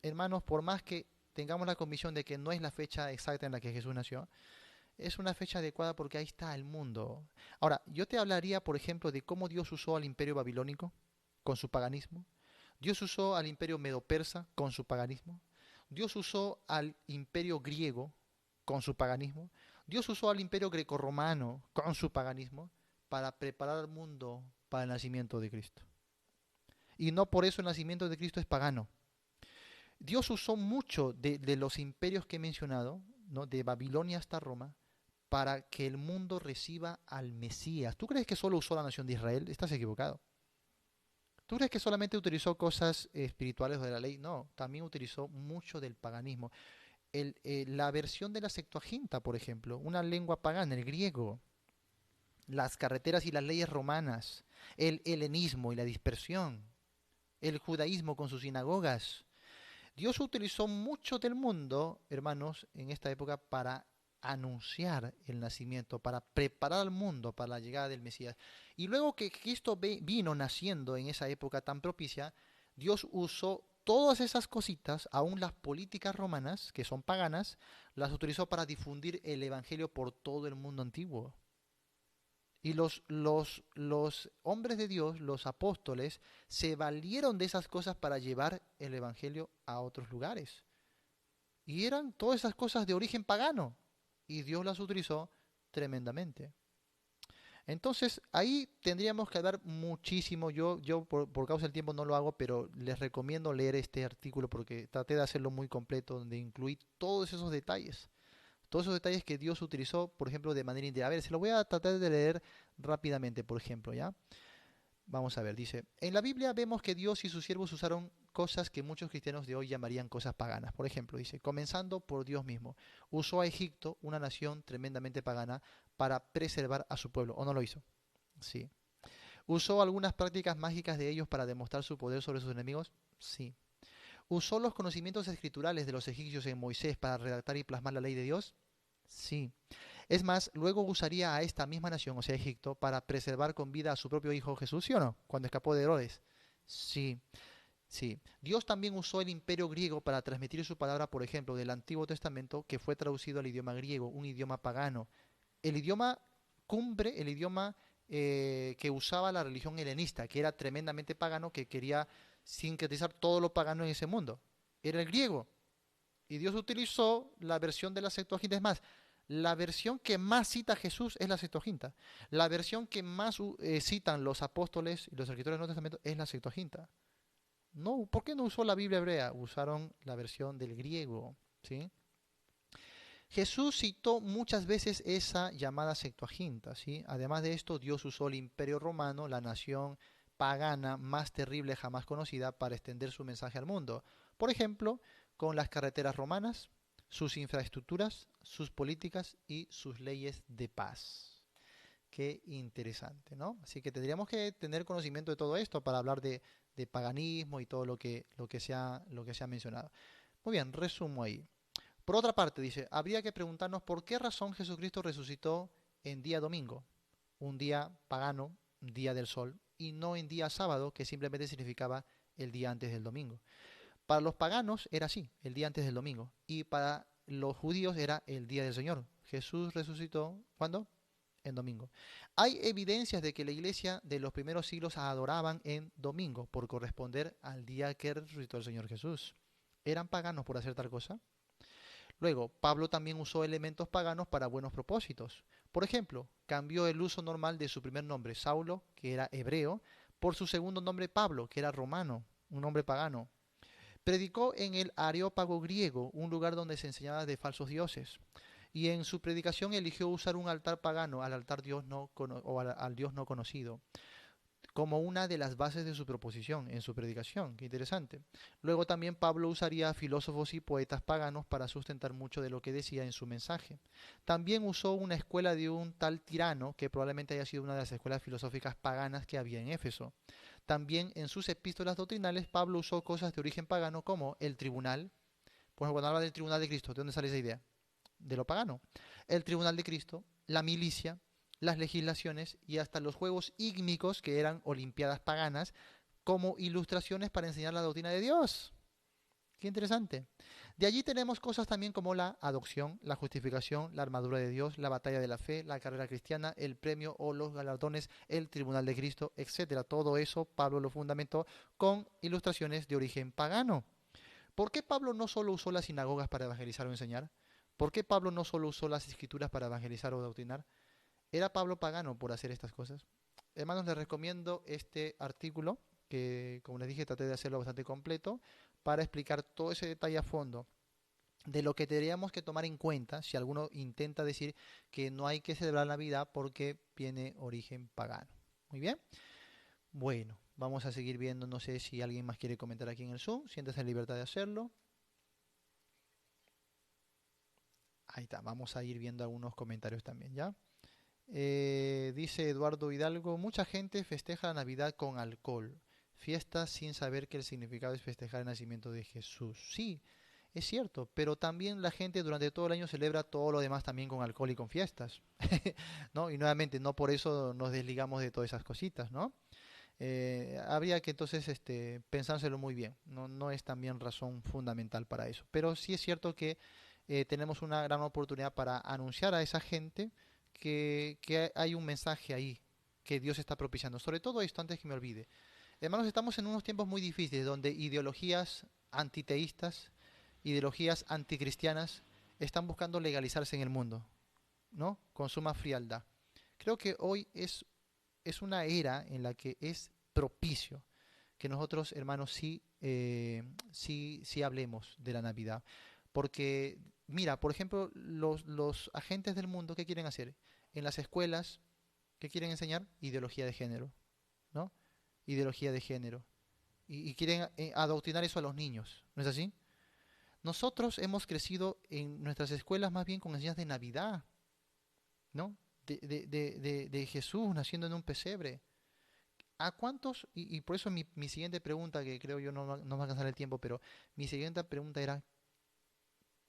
hermanos, por más que tengamos la convicción de que no es la fecha exacta en la que Jesús nació, es una fecha adecuada porque ahí está el mundo. Ahora, yo te hablaría, por ejemplo, de cómo Dios usó al imperio babilónico con su paganismo. Dios usó al imperio medo-persa con su paganismo. Dios usó al imperio griego con su paganismo. Dios usó al imperio grecorromano con su paganismo para preparar al mundo para el nacimiento de Cristo. Y no por eso el nacimiento de Cristo es pagano. Dios usó mucho de los imperios que he mencionado, ¿no? De Babilonia hasta Roma, para que el mundo reciba al Mesías. ¿Tú crees que solo usó la nación de Israel? Estás equivocado. ¿Tú crees que solamente utilizó cosas espirituales o de la ley? No, también utilizó mucho del paganismo. La versión de la Septuaginta, por ejemplo, una lengua pagana, el griego, las carreteras y las leyes romanas, el helenismo y la dispersión, el judaísmo con sus sinagogas. Dios utilizó mucho del mundo, hermanos, en esta época para anunciar el nacimiento, para preparar al mundo para la llegada del Mesías. Y luego que Cristo vino naciendo en esa época tan propicia, Dios usó todas esas cositas, aún las políticas romanas, que son paganas, las utilizó para difundir el Evangelio por todo el mundo antiguo. Y los hombres de Dios, los apóstoles, se valieron de esas cosas para llevar el Evangelio a otros lugares. Y eran todas esas cosas de origen pagano. Y Dios las utilizó tremendamente. Entonces, ahí tendríamos que hablar muchísimo. Yo por causa del tiempo no lo hago, pero les recomiendo leer este artículo porque traté de hacerlo muy completo, donde incluí todos esos detalles. Todos esos detalles que Dios utilizó, por ejemplo, de manera integral. A ver, se lo voy a tratar de leer rápidamente, por ejemplo, ¿ya? Vamos a ver, dice, en la Biblia vemos que Dios y sus siervos usaron cosas que muchos cristianos de hoy llamarían cosas paganas. Por ejemplo, dice, comenzando por Dios mismo, usó a Egipto, una nación tremendamente pagana, para preservar a su pueblo. ¿O no lo hizo? Sí. ¿Usó algunas prácticas mágicas de ellos para demostrar su poder sobre sus enemigos? Sí. ¿Usó los conocimientos escriturales de los egipcios en Moisés para redactar y plasmar la ley de Dios? Sí. Es más, luego usaría a esta misma nación, o sea, Egipto, para preservar con vida a su propio hijo Jesús, ¿sí o no? Cuando escapó de Herodes. Sí. Sí. Dios también usó el imperio griego para transmitir su palabra, por ejemplo, del Antiguo Testamento, que fue traducido al idioma griego, un idioma pagano. El idioma cumbre, el idioma que usaba la religión helenista, que era tremendamente pagano, que quería sincretizar todo lo pagano en ese mundo. Era el griego. Y Dios utilizó la versión de la Septuaginta. Es más, la versión que más cita a Jesús es la Septuaginta. La versión que más citan los apóstoles y los escritores del Nuevo Testamento es la Septuaginta. No, ¿por qué no usó la Biblia hebrea? Usaron la versión del griego, ¿sí? Jesús citó muchas veces esa llamada Septuaginta, ¿sí? Además de esto, Dios usó el Imperio Romano, la nación pagana más terrible jamás conocida, para extender su mensaje al mundo. Por ejemplo, con las carreteras romanas, sus infraestructuras, sus políticas y sus leyes de paz. Qué interesante, ¿no? Así que tendríamos que tener conocimiento de todo esto para hablar de paganismo y todo lo que se ha mencionado. Muy bien, resumo ahí. Por otra parte, dice, habría que preguntarnos por qué razón Jesucristo resucitó en día domingo, un día pagano, un día del sol, y no en día sábado, que simplemente significaba el día antes del domingo. Para los paganos era así, el día antes del domingo, y para los judíos era el día del Señor. Jesús resucitó, ¿cuándo? En domingo. Hay evidencias de que la iglesia de los primeros siglos adoraban en domingo por corresponder al día que resucitó el Señor Jesús. ¿Eran paganos por hacer tal cosa? Luego, Pablo también usó elementos paganos para buenos propósitos. Por ejemplo, cambió el uso normal de su primer nombre, Saulo, que era hebreo, por su segundo nombre, Pablo, que era romano, un nombre pagano. Predicó en el Areópago griego, un lugar donde se enseñaba de falsos dioses. Y en su predicación eligió usar un altar pagano al altar Dios no al Dios no conocido, como una de las bases de su proposición en su predicación. Qué interesante. Luego también Pablo usaría filósofos y poetas paganos para sustentar mucho de lo que decía en su mensaje. También usó una escuela de un tal Tirano, que probablemente haya sido una de las escuelas filosóficas paganas que había en Éfeso. También en sus epístolas doctrinales Pablo usó cosas de origen pagano como el tribunal. Pues cuando habla del tribunal de Cristo, ¿de dónde sale esa idea? De lo pagano. El tribunal de Cristo, la milicia, las legislaciones y hasta los juegos ígmicos, que eran olimpiadas paganas, como ilustraciones para enseñar la doctrina de Dios. Qué interesante. De allí tenemos cosas también como la adopción, la justificación, la armadura de Dios, la batalla de la fe, la carrera cristiana, el premio o los galardones, el tribunal de Cristo, etcétera. Todo eso Pablo lo fundamentó con ilustraciones de origen pagano. ¿Por qué Pablo no solo usó las sinagogas para evangelizar o enseñar? ¿Por qué Pablo no solo usó las escrituras para evangelizar o doctrinar? ¿Era Pablo pagano por hacer estas cosas? Hermanos, les recomiendo este artículo, que como les dije traté de hacerlo bastante completo, para explicar todo ese detalle a fondo de lo que tendríamos que tomar en cuenta si alguno intenta decir que no hay que celebrar Navidad porque tiene origen pagano. Muy bien. Bueno, vamos a seguir viendo, no sé si alguien más quiere comentar aquí en el Zoom, siéntese en libertad de hacerlo. Ahí está, vamos a ir viendo algunos comentarios también, ¿ya? Dice Eduardo Hidalgo, mucha gente festeja la Navidad con alcohol, fiestas sin saber que el significado es festejar el nacimiento de Jesús. Sí, es cierto, pero también la gente durante todo el año celebra todo lo demás también con alcohol y con fiestas, ¿no? Y nuevamente, no por eso nos desligamos de todas esas cositas, ¿no? Habría que entonces pensárselo muy bien, no es también razón fundamental para eso, pero sí es cierto que tenemos una gran oportunidad para anunciar a esa gente que hay un mensaje ahí que Dios está propiciando. Sobre todo esto, antes que me olvide. Hermanos, estamos en unos tiempos muy difíciles donde ideologías antiteístas, ideologías anticristianas están buscando legalizarse en el mundo, ¿no? Con suma frialdad. Creo que hoy es una era en la que es propicio que nosotros, hermanos, sí hablemos de la Navidad. Porque, mira, por ejemplo, los agentes del mundo, ¿qué quieren hacer? En las escuelas, ¿qué quieren enseñar? Ideología de género, ¿no? Ideología de género. Y quieren adoctrinar eso a los niños, ¿no es así? Nosotros hemos crecido en nuestras escuelas más bien con enseñanzas de Navidad, ¿no? De Jesús naciendo en un pesebre. ¿A cuántos? Y por eso mi siguiente pregunta, que creo yo no va a alcanzar el tiempo, pero mi siguiente pregunta era,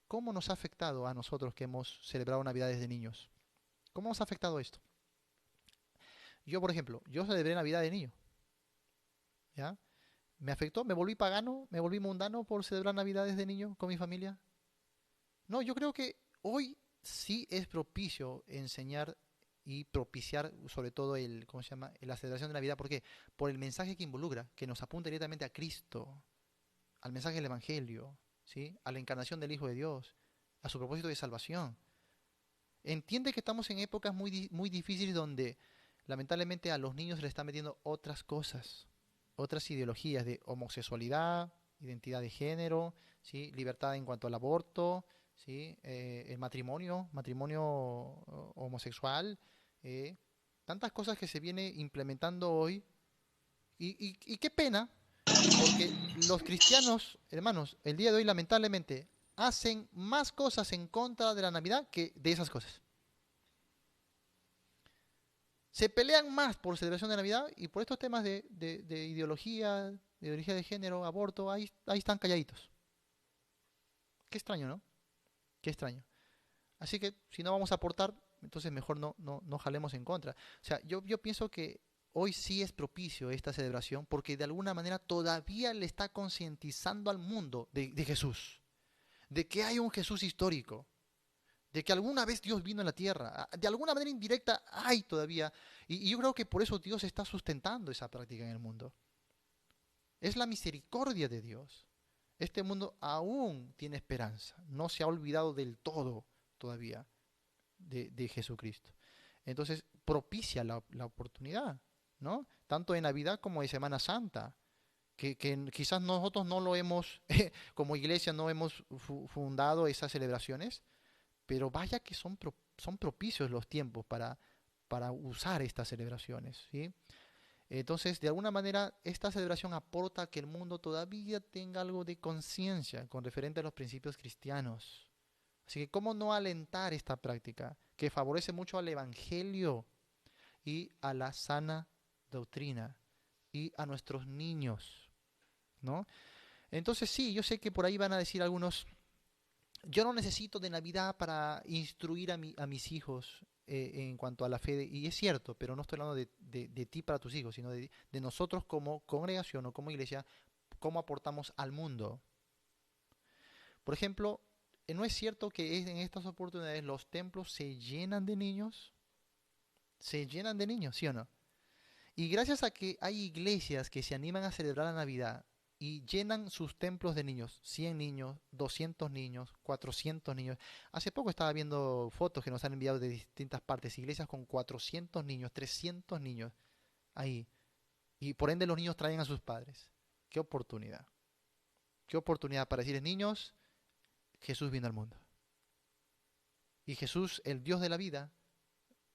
¿cómo nos ha afectado a nosotros que hemos celebrado Navidad desde niños? ¿Cómo nos ha afectado esto? Yo, por ejemplo, yo celebré Navidad de niño, ¿ya? ¿Me afectó? ¿Me volví pagano? ¿Me volví mundano por celebrar Navidad desde niño con mi familia? No, yo creo que hoy sí es propicio enseñar y propiciar sobre todo ¿cómo se llama? La celebración de Navidad. ¿Por qué? Por el mensaje que involucra, que nos apunta directamente a Cristo, al mensaje del Evangelio, ¿sí? A la encarnación del Hijo de Dios, a su propósito de salvación. Entiende que estamos en épocas muy difíciles donde lamentablemente a los niños se les está metiendo otras cosas, otras ideologías de homosexualidad, identidad de género, ¿sí? Libertad en cuanto al aborto, ¿sí? El matrimonio homosexual, tantas cosas que se viene implementando hoy y qué pena, porque los cristianos, hermanos, el día de hoy lamentablemente hacen más cosas en contra de la Navidad que de esas cosas. Se pelean más por celebración de Navidad y por estos temas de ideología de género, aborto, ahí están calladitos. Qué extraño, ¿no? Qué extraño. Así que si no vamos a aportar, entonces mejor no jalemos en contra. O sea, yo pienso que hoy sí es propicio esta celebración porque de alguna manera todavía le está concientizando al mundo de Jesús, de que hay un Jesús histórico, de que alguna vez Dios vino a la tierra, de alguna manera indirecta hay todavía, y yo creo que por eso Dios está sustentando esa práctica en el mundo. Es la misericordia de Dios, Este mundo aún tiene esperanza, no se ha olvidado del todo todavía de Jesucristo. Entonces propicia la oportunidad, ¿no? Tanto en Navidad como en Semana Santa, que quizás nosotros no lo hemos, como iglesia no hemos fundado esas celebraciones, pero vaya que son propicios los tiempos para usar estas celebraciones, ¿sí? Entonces, de alguna manera, esta celebración aporta a que el mundo todavía tenga algo de conciencia con referente a los principios cristianos. Así que, ¿cómo no alentar esta práctica que favorece mucho al evangelio y a la sana doctrina y a nuestros niños, ¿no? Entonces, sí, yo sé que por ahí van a decir algunos, yo no necesito de Navidad para instruir a mis hijos en cuanto a la fe, y es cierto, pero no estoy hablando de ti para tus hijos, sino de nosotros como congregación o como iglesia, cómo aportamos al mundo. Por ejemplo, ¿no es cierto que en estas oportunidades los templos se llenan de niños? Se llenan de niños, ¿sí o no? Y gracias a que hay iglesias que se animan a celebrar la Navidad y llenan sus templos de niños, 100 niños, 200 niños, 400 niños. Hace poco estaba viendo fotos que nos han enviado de distintas partes, iglesias con 400 niños, 300 niños ahí. Y por ende los niños traen a sus padres. Qué oportunidad. Qué oportunidad para decirles, niños, Jesús vino al mundo. Y Jesús, el Dios de la vida,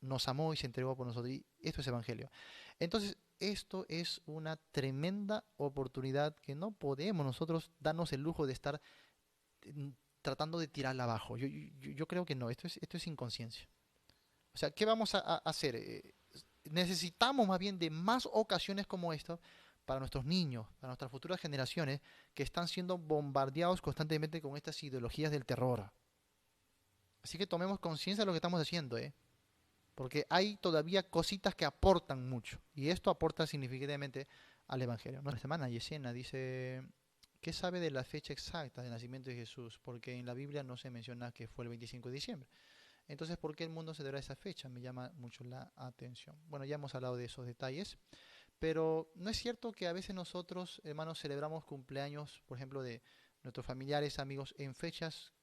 nos amó y se entregó por nosotros. Y esto es evangelio. Entonces, esto es una tremenda oportunidad que no podemos nosotros darnos el lujo de estar tratando de tirarla abajo. Yo creo que no, esto es inconsciencia. O sea, ¿qué vamos a hacer? Necesitamos más bien de más ocasiones como esta para nuestros niños, para nuestras futuras generaciones que están siendo bombardeados constantemente con estas ideologías del terror. Así que tomemos conciencia de lo que estamos haciendo, porque hay todavía cositas que aportan mucho, y esto aporta significativamente al Evangelio. Nuestra hermana Yesenia dice, ¿qué sabe de la fecha exacta del nacimiento de Jesús? Porque en la Biblia no se menciona que fue el 25 de diciembre. Entonces, ¿por qué el mundo celebra esa fecha? Me llama mucho la atención. Bueno, ya hemos hablado de esos detalles, pero ¿no es cierto que a veces nosotros, hermanos, celebramos cumpleaños, por ejemplo, de nuestros familiares, amigos, en fechas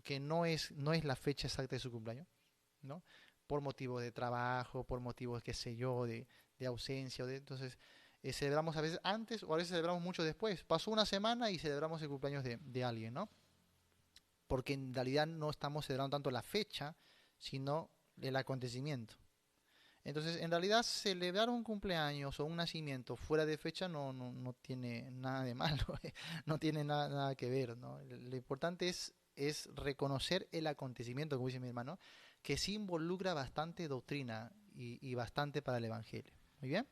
que no es la fecha exacta de su cumpleaños, ¿no? Por motivos de trabajo, por motivos, qué sé yo, de ausencia, entonces celebramos a veces antes o a veces celebramos mucho después. Pasó una semana y celebramos el cumpleaños de alguien, ¿no? Porque en realidad no estamos celebrando tanto la fecha, sino el acontecimiento. Entonces, en realidad, celebrar un cumpleaños o un nacimiento fuera de fecha no tiene nada de malo, no tiene nada que ver, ¿no? Lo importante es reconocer el acontecimiento, como dice mi hermano, que sí involucra bastante doctrina y bastante para el Evangelio. Muy bien.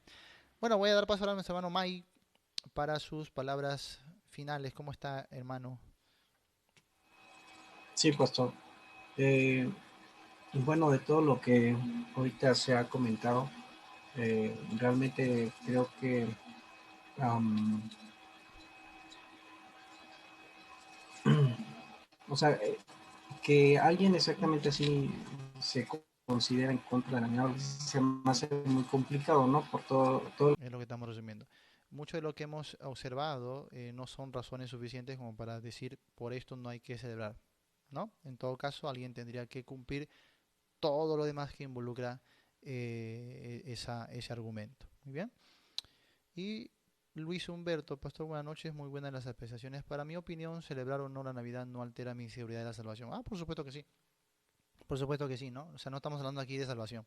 Bueno, voy a dar paso ahora a nuestro hermano Mike para sus palabras finales. ¿Cómo está, hermano? Sí, pastor. Bueno, de todo lo que ahorita se ha comentado, realmente creo que o sea, que alguien exactamente así se considera en contra de la Navidad se me hace muy complicado, ¿no? Por todo. Es lo que estamos resumiendo. Mucho de lo que hemos observado no son razones suficientes como para decir por esto no hay que celebrar, ¿no? En todo caso, alguien tendría que cumplir todo lo demás que involucra ese argumento. Muy bien. Y Luis Humberto, pastor, buenas noches, muy buenas las apreciaciones. Para mi opinión, celebrar o no la Navidad no altera mi seguridad de la salvación. Ah, por supuesto que sí. Por supuesto que sí, ¿no? O sea, no estamos hablando aquí de salvación.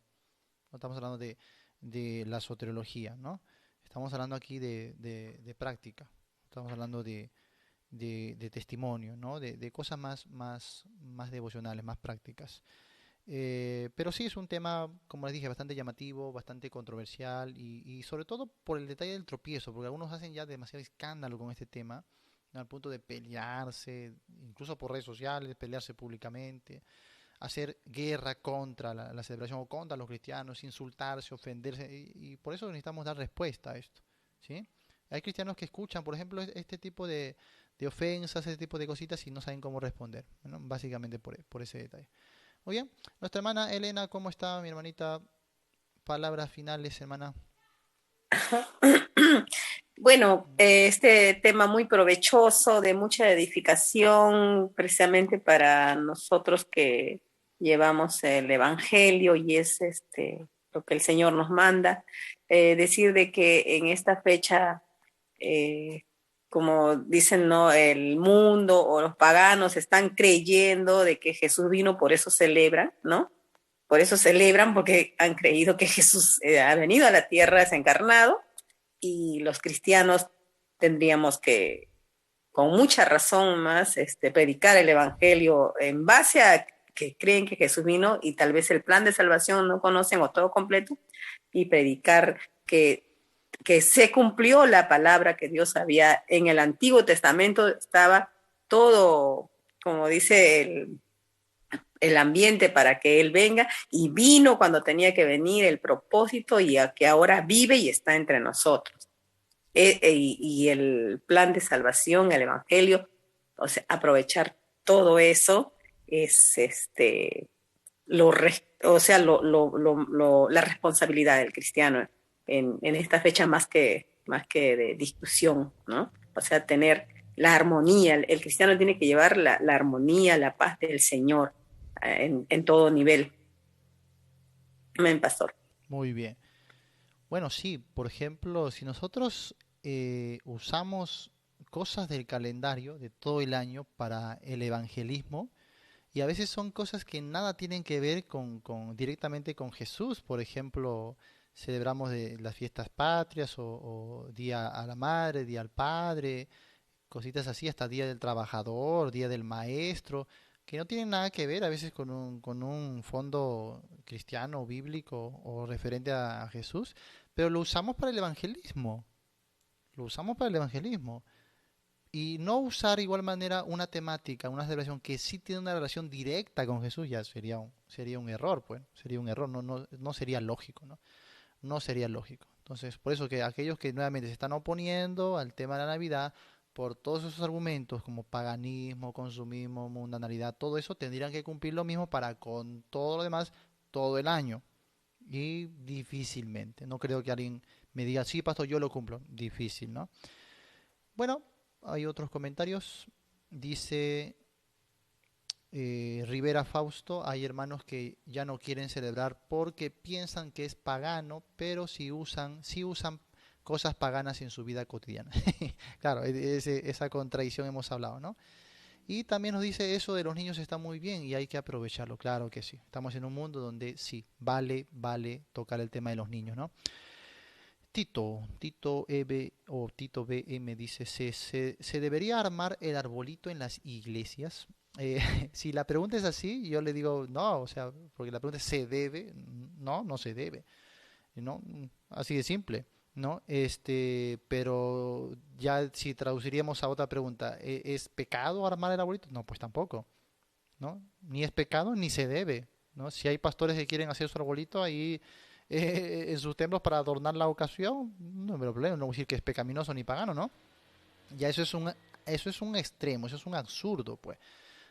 No estamos hablando de la soteriología, ¿no? Estamos hablando aquí de práctica. Estamos hablando de testimonio, ¿no? De cosas más devocionales, más prácticas. Pero sí es un tema, como les dije, bastante llamativo, bastante controversial y sobre todo por el detalle del tropiezo, porque algunos hacen ya demasiado escándalo con este tema, ¿no? Al punto de pelearse, incluso por redes sociales, pelearse públicamente, hacer guerra contra la celebración o contra los cristianos, insultarse, ofenderse, y por eso necesitamos dar respuesta a esto, ¿sí? Hay cristianos que escuchan, por ejemplo, este tipo de ofensas, este tipo de cositas y no saben cómo responder, ¿no? Básicamente por ese detalle. Muy bien, nuestra hermana Elena, ¿cómo está, mi hermanita? Palabras finales, hermana. Bueno, este tema muy provechoso, de mucha edificación, precisamente para nosotros que llevamos el Evangelio y es lo que el Señor nos manda. Decir de que en esta fecha, eh, como dicen, ¿no? El mundo o los paganos están creyendo de que Jesús vino, por eso celebran, ¿no? Por eso celebran, porque han creído que Jesús ha venido a la tierra, es encarnado, y los cristianos tendríamos que, con mucha razón más, predicar el Evangelio en base a que creen que Jesús vino y tal vez el plan de salvación no conocen o todo completo, y predicar que se cumplió la palabra que Dios había en el Antiguo Testamento, estaba todo, como dice el ambiente para que Él venga, y vino cuando tenía que venir, el propósito, y a que ahora vive y está entre nosotros. Y el plan de salvación, el Evangelio, o sea, aprovechar todo eso es la responsabilidad del cristiano en esta fecha más que de discusión, ¿no? O sea, tener la armonía, el cristiano tiene que llevar la armonía, la paz del Señor en todo nivel. Amén, pastor. Muy bien. Bueno, sí, por ejemplo, si nosotros usamos cosas del calendario de todo el año para el evangelismo, y a veces son cosas que nada tienen que ver directamente con Jesús. Por ejemplo, celebramos de las fiestas patrias o Día a la Madre, Día al Padre, cositas así, hasta Día del Trabajador, Día del Maestro, que no tienen nada que ver a veces con un fondo cristiano, bíblico o referente a Jesús, pero lo usamos para el evangelismo. Lo usamos para el evangelismo. Y no usar igual manera una temática, una celebración que sí tiene una relación directa con Jesús, ya sería un error, pues, sería un error, no sería lógico, ¿no? No sería lógico. Entonces, por eso que aquellos que nuevamente se están oponiendo al tema de la Navidad, por todos esos argumentos como paganismo, consumismo, mundanalidad, todo eso tendrían que cumplir lo mismo para con todo lo demás todo el año. Y difícilmente, no creo que alguien me diga, sí, pastor, yo lo cumplo. Difícil, ¿no? Bueno, hay otros comentarios. Dice Rivera Fausto, hay hermanos que ya no quieren celebrar porque piensan que es pagano, pero sí usan cosas paganas en su vida cotidiana. Claro, esa contradicción hemos hablado, ¿no? Y también nos dice eso de los niños está muy bien y hay que aprovecharlo, claro que sí. Estamos en un mundo donde sí, vale tocar el tema de los niños, ¿no? Tito EB o Tito BM dice, ¿se debería armar el arbolito en las iglesias? Si la pregunta es así, yo le digo no, o sea, porque la pregunta es ¿se debe? No se debe, ¿no? Así de simple, ¿no? Pero ya si traduciríamos a otra pregunta, ¿es pecado armar el arbolito? No, pues tampoco, ¿no? Ni es pecado ni se debe, ¿no? Si hay pastores que quieren hacer su arbolito ahí en sus templos para adornar la ocasión, no hay problema, no voy a decir que es pecaminoso ni pagano, ¿no? Ya eso es un extremo, eso es un absurdo, pues.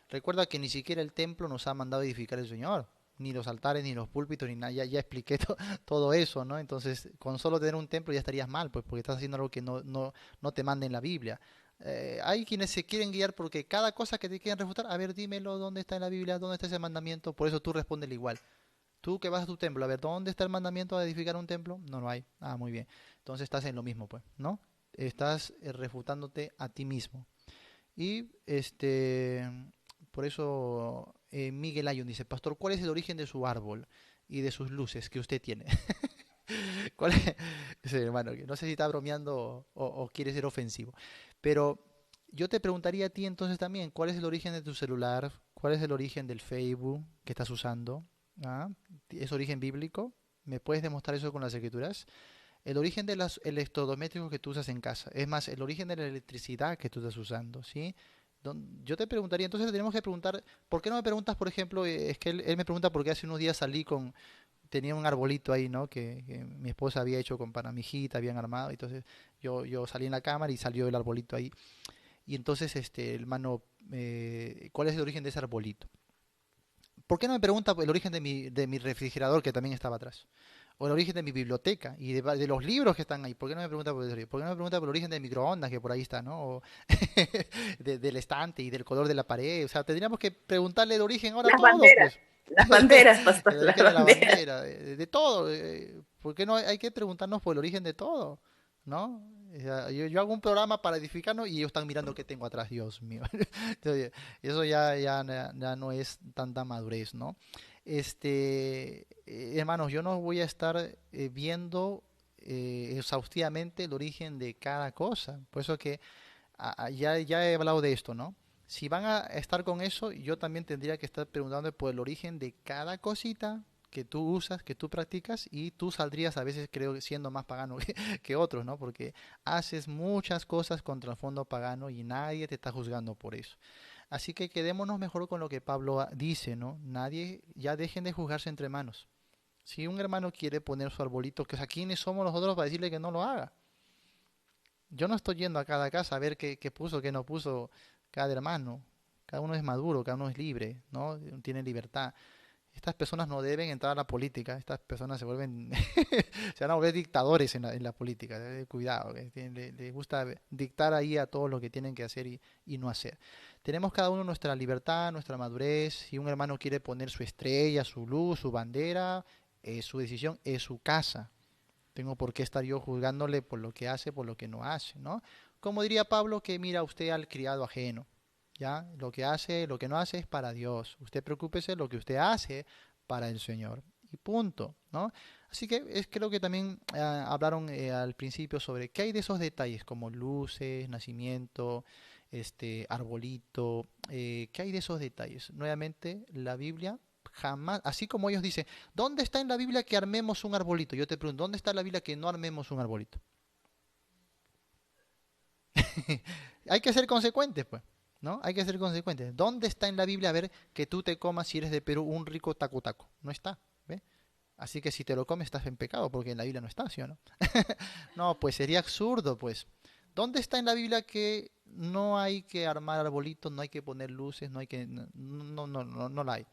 Recuerda que ni siquiera el templo nos ha mandado edificar el Señor, ni los altares, ni los púlpitos, ni nada, ya expliqué todo eso, ¿no? Entonces, con solo tener un templo ya estarías mal, pues, porque estás haciendo algo que no te manda en la Biblia. Hay quienes se quieren guiar porque cada cosa que te quieren refutar, a ver, dímelo, ¿dónde está en la Biblia? ¿Dónde está ese mandamiento? Por eso tú respondes igual. Tú que vas a tu templo, a ver, ¿dónde está el mandamiento de edificar un templo? No hay. Ah, muy bien. Entonces estás en lo mismo, pues, ¿no? Estás refutándote a ti mismo. Y por eso Miguel Ayun dice, Pastor, ¿cuál es el origen de su árbol y de sus luces que usted tiene? ¿Cuál es? Sí, hermano, no sé si está bromeando o quiere ser ofensivo. Pero yo te preguntaría a ti entonces también, ¿cuál es el origen de tu celular? ¿Cuál es el origen del Facebook que estás usando? ¿Ah? ¿Es origen bíblico? ¿Me puedes demostrar eso con las escrituras? El origen de los electrodomésticos que tú usas en casa. Es más, el origen de la electricidad que tú estás usando, ¿sí? Yo te preguntaría, entonces tenemos que preguntar, ¿por qué no me preguntas, por ejemplo, es que él me pregunta porque hace unos días tenía un arbolito ahí, ¿no? Que mi esposa había hecho para mi hijita, habían armado, entonces yo salí en la cámara y salió el arbolito ahí. Y entonces, hermano, ¿cuál es el origen de ese arbolito? ¿Por qué no me pregunta el origen de mi refrigerador que también estaba atrás? o el origen de mi biblioteca y de los libros que están ahí. ¿Por qué no me pregunta por el libro? ¿Por qué no me pregunta por el origen del microondas que por ahí está, ¿no? O del estante y del color de la pared. O sea, tendríamos que preguntarle el origen ahora a Las todo, banderas, pues. las banderas, pastor, El las origen de la banderas. bandera, de todo. ¿Por qué no hay que preguntarnos por el origen de todo? ¿No? O sea, yo hago un programa para edificarnos y ellos están mirando qué tengo atrás, Dios mío. Entonces, eso ya no es tanta madurez, ¿no? Hermanos, yo no voy a estar viendo exhaustivamente el origen de cada cosa. Por eso que ya he hablado de esto, ¿no? Si van a estar con eso, yo también tendría que estar preguntando por el origen de cada cosita que tú usas, que tú practicas, y tú saldrías a veces, creo, siendo más pagano que otros, ¿no? Porque haces muchas cosas contra el fondo pagano y nadie te está juzgando por eso. Así que quedémonos mejor con lo que Pablo dice, ¿no? Nadie, ya dejen de juzgarse entre hermanos. Si un hermano quiere poner su arbolito, que, o sea, ¿quiénes somos nosotros para decirle que no lo haga? Yo no estoy yendo a cada casa a ver qué puso, qué no puso cada hermano. Cada uno es maduro, cada uno es libre, ¿no? Tiene libertad. Estas personas no deben entrar a la política. Estas personas se vuelven, se van a volver dictadores en la política. Cuidado, les gusta dictar ahí a todos lo que tienen que hacer y no hacer. Tenemos cada uno nuestra libertad, nuestra madurez. Si un hermano quiere poner su estrella, su luz, su bandera, es su decisión, es su casa. Tengo por qué estar yo juzgándole por lo que hace, por lo que no hace, ¿no? Como diría Pablo, que mira usted al criado ajeno. ¿Ya? Lo que hace, lo que no hace es para Dios. Usted preocúpese lo que usted hace para el Señor. Y punto, ¿no? Así que creo que también hablaron al principio sobre qué hay de esos detalles, como luces, nacimiento, arbolito, qué hay de esos detalles. Nuevamente, la Biblia jamás, así como ellos dicen, ¿dónde está en la Biblia que armemos un arbolito? Yo te pregunto, ¿dónde está en la Biblia que no armemos un arbolito? Hay que ser consecuentes, pues. ¿No? Hay que ser consecuentes. ¿Dónde está en la Biblia, a ver, que tú te comas, si eres de Perú, un rico tacu tacu? No está, ¿ve? Así que si te lo comes estás en pecado, porque en la Biblia no está, ¿sí o no? No, pues sería absurdo, pues. ¿Dónde está en la Biblia que no hay que armar arbolitos, no hay que poner luces, no hay que... No la hay.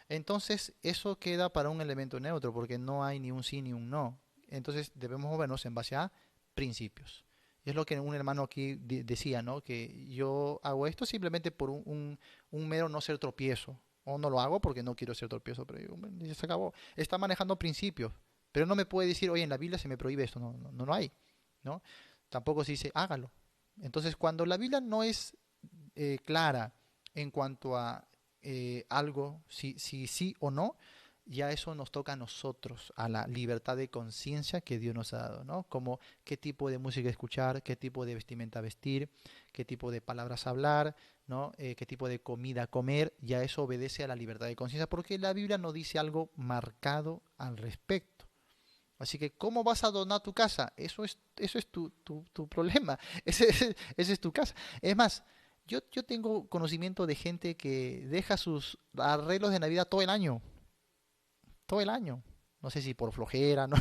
Entonces, eso queda para un elemento neutro, porque no hay ni un sí ni un no. Entonces, debemos movernos en base a principios. Es lo que un hermano aquí decía, ¿no? Que yo hago esto simplemente por un mero no ser tropiezo. O no lo hago porque no quiero ser tropiezo, pero ya se acabó. Está manejando principios. Pero no me puede decir, oye, en la Biblia se me prohíbe esto. No hay, ¿no? Tampoco se dice, hágalo. Entonces, cuando la Biblia no es clara en cuanto a algo, si sí o no, ya eso nos toca a nosotros, a la libertad de conciencia que Dios nos ha dado, ¿no? Como qué tipo de música escuchar, qué tipo de vestimenta vestir, qué tipo de palabras hablar, ¿no? Qué tipo de comida comer, ya eso obedece a la libertad de conciencia, porque la Biblia no dice algo marcado al respecto. Así que, ¿cómo vas a donar tu casa? Eso es tu problema, ese es tu casa. Es más, yo tengo conocimiento de gente que deja sus arreglos de Navidad todo el año. Todo el año. No sé si por flojera, ¿no?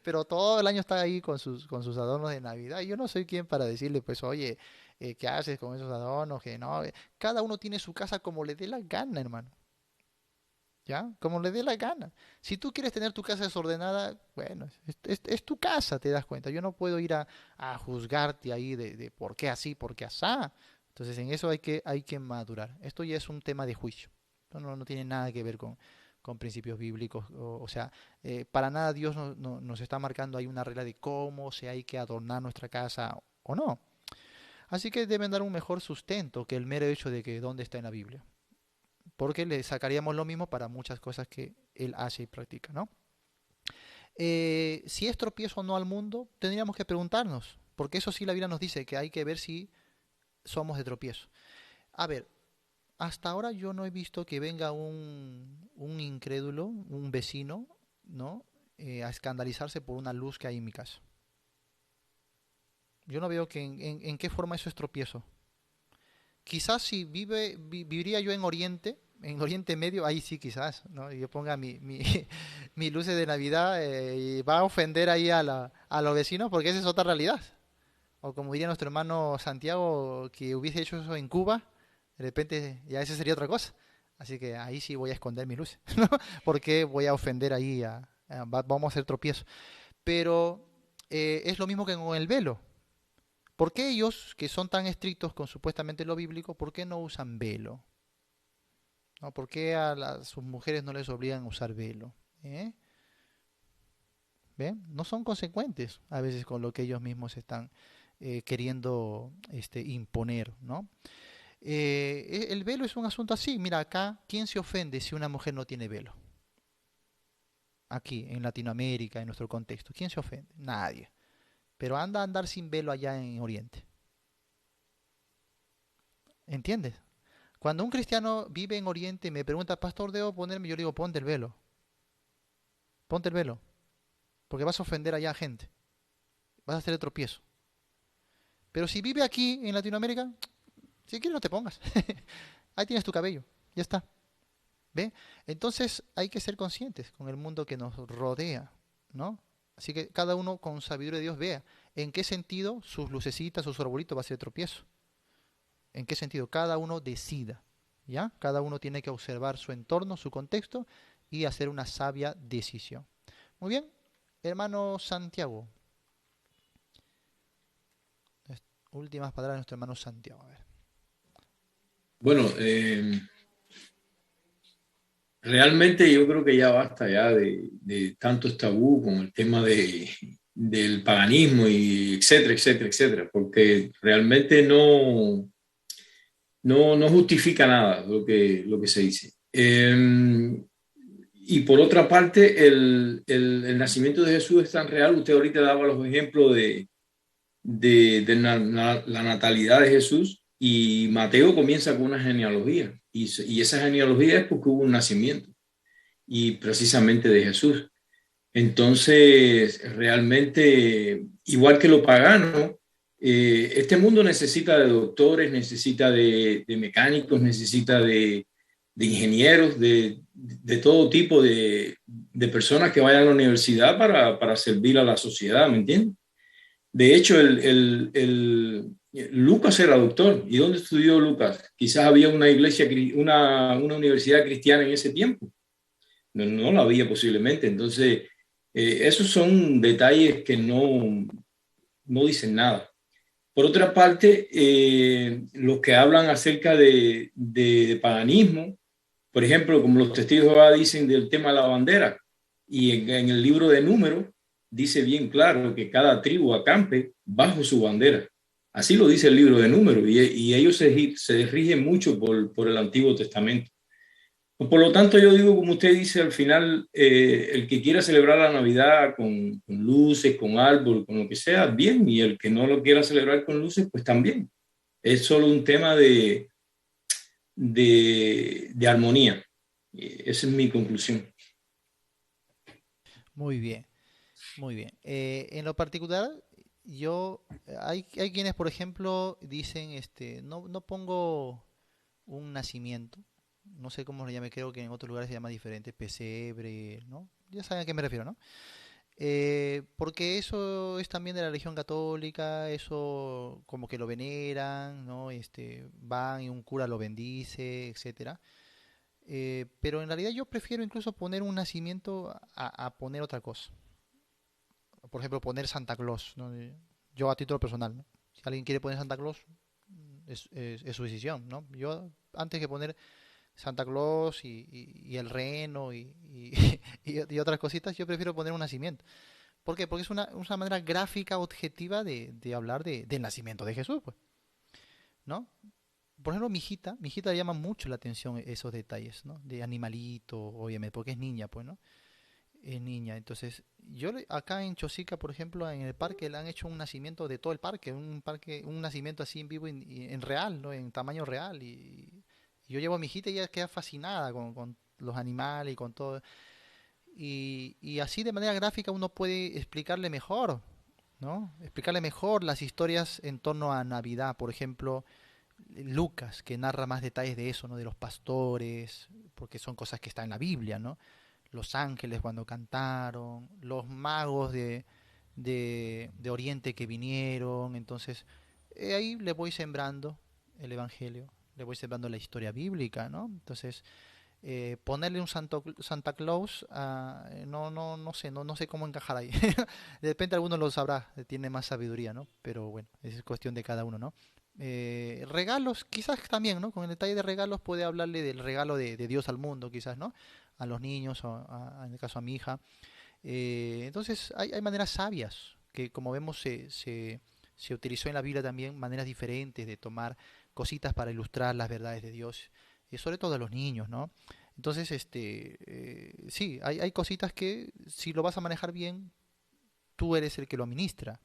Pero todo el año está ahí con sus adornos de Navidad. Y yo no soy quien para decirle, pues, oye, ¿qué haces con esos adornos? Que no. Cada uno tiene su casa como le dé la gana, hermano. ¿Ya? Como le dé la gana. Si tú quieres tener tu casa desordenada, bueno, es tu casa, te das cuenta. Yo no puedo ir a juzgarte ahí de por qué así, por qué asá. Entonces, en eso hay que madurar. Esto ya es un tema de juicio. Esto no tiene nada que ver con principios bíblicos, o sea, para nada Dios nos está marcando ahí una regla de cómo se hay que adornar nuestra casa o no. Así que deben dar un mejor sustento que el mero hecho de que dónde está en la Biblia, porque le sacaríamos lo mismo para muchas cosas que él hace y practica, ¿no? Si es tropiezo o no al mundo, tendríamos que preguntarnos, porque eso sí la Biblia nos dice, que hay que ver si somos de tropiezo. A ver, hasta ahora yo no he visto que venga un incrédulo, un vecino, ¿no? A escandalizarse por una luz que hay en mi casa. Yo no veo que en qué forma eso es tropiezo. Quizás si viviría yo en Oriente Medio, ahí sí quizás, ¿no? Yo ponga mis luces de Navidad y va a ofender ahí a los vecinos, porque esa es otra realidad. O como diría nuestro hermano Santiago, que hubiese hecho eso en Cuba, de repente ya esa sería otra cosa. Así que ahí sí voy a esconder mis luces, ¿no? Porque voy a ofender ahí a vamos a hacer tropiezo. Pero es lo mismo que con el velo. ¿Por qué ellos, que son tan estrictos con supuestamente lo bíblico, por qué no usan velo? ¿No? ¿Por qué sus mujeres no les obligan a usar velo? ¿Eh? ¿Ven? No son consecuentes a veces con lo que ellos mismos están queriendo imponer, ¿no? El velo es un asunto así. Mira, acá, ¿quién se ofende si una mujer no tiene velo? Aquí, en Latinoamérica, en nuestro contexto. ¿Quién se ofende? Nadie. Pero anda a andar sin velo allá en Oriente. ¿Entiendes? Cuando un cristiano vive en Oriente y me pregunta, pastor, ¿debo ponerme? Yo le digo, ponte el velo. Ponte el velo. Porque vas a ofender allá a gente. Vas a hacer el tropiezo. Pero si vive aquí en Latinoamérica, si quieres no te pongas. Ahí tienes tu cabello. Ya está. ¿Ve? Entonces hay que ser conscientes con el mundo que nos rodea, ¿no? Así que cada uno con sabiduría de Dios vea en qué sentido sus lucecitas o su arbolito va a ser tropiezo. En qué sentido. Cada uno decida. ¿Ya? Cada uno tiene que observar su entorno, su contexto y hacer una sabia decisión. Muy bien. Hermano Santiago. Últimas palabras de nuestro hermano Santiago. A ver. Bueno, realmente yo creo que ya basta ya de tantos tabú con el tema del paganismo y etcétera, etcétera, etcétera, porque realmente no justifica nada lo que se dice. Y por otra parte, el nacimiento de Jesús es tan real. Usted ahorita daba los ejemplos de la natalidad de Jesús, y Mateo comienza con una genealogía, y esa genealogía es porque hubo un nacimiento, y precisamente de Jesús. Entonces, realmente, igual que lo pagano, este mundo necesita de doctores, necesita de mecánicos, necesita de ingenieros, de todo tipo de personas que vayan a la universidad para servir a la sociedad, ¿me entiendes? De hecho, Lucas era doctor. ¿Y dónde estudió Lucas? Quizás había una iglesia, una universidad cristiana en ese tiempo. No la había posiblemente. Entonces, esos son detalles que no dicen nada. Por otra parte, los que hablan acerca de paganismo, por ejemplo, como los testigos de Jehová dicen del tema de la bandera, y en el libro de Números dice bien claro que cada tribu acampe bajo su bandera. Así lo dice el libro de Números, y ellos se rigen mucho por el Antiguo Testamento. Por lo tanto, yo digo, como usted dice, al final, el que quiera celebrar la Navidad con luces, con árbol, con lo que sea, bien, y el que no lo quiera celebrar con luces, pues también. Es solo un tema de armonía. Esa es mi conclusión. Muy bien, muy bien. En lo particular, hay quienes, por ejemplo, dicen, no pongo un nacimiento, no sé cómo lo llame, creo que en otros lugares se llama diferente, pesebre, ¿no? Ya saben a qué me refiero, ¿no? Porque eso es también de la religión católica, eso como que lo veneran, ¿no? Van y un cura lo bendice, etcétera. Pero en realidad yo prefiero incluso poner un nacimiento a poner otra cosa. Por ejemplo, poner Santa Claus, ¿no? Yo a título personal, ¿no? Si alguien quiere poner Santa Claus, es su decisión, ¿no? Yo antes que poner Santa Claus y el reno y otras cositas, yo prefiero poner un nacimiento. ¿Por qué? Porque es una manera gráfica, objetiva de hablar del nacimiento de Jesús, pues, ¿no? Por ejemplo, mi hijita le llama mucho la atención esos detalles, ¿no? De animalito, obviamente, porque es niña, pues, ¿no? Es niña. Entonces, acá en Chosica, por ejemplo, en el parque, le han hecho un nacimiento de todo el parque, un nacimiento así en vivo, y en real, ¿no? En tamaño real. Y yo llevo a mi hijita y ella queda fascinada con los animales y con todo. Y así de manera gráfica uno puede explicarle mejor, ¿no? Explicarle mejor las historias en torno a Navidad. Por ejemplo, Lucas, que narra más detalles de eso, ¿no? De los pastores, porque son cosas que están en la Biblia, ¿no? Los ángeles cuando cantaron, los magos de Oriente que vinieron. Entonces, ahí le voy sembrando el Evangelio, le voy sembrando la historia bíblica, ¿no? Entonces, ponerle un Santa Claus, no sé cómo encajar ahí. De repente alguno lo sabrá, tiene más sabiduría, ¿no? Pero bueno, es cuestión de cada uno, ¿no? Regalos, quizás también, ¿no? Con el detalle de regalos puede hablarle del regalo de Dios al mundo, quizás, ¿no? A los niños, o en el caso a mi hija. Entonces hay maneras sabias que, como vemos, se utilizó en la Biblia también maneras diferentes de tomar cositas para ilustrar las verdades de Dios, sobre todo a los niños, ¿no? Entonces, sí, hay cositas que si lo vas a manejar bien, tú eres el que lo administra.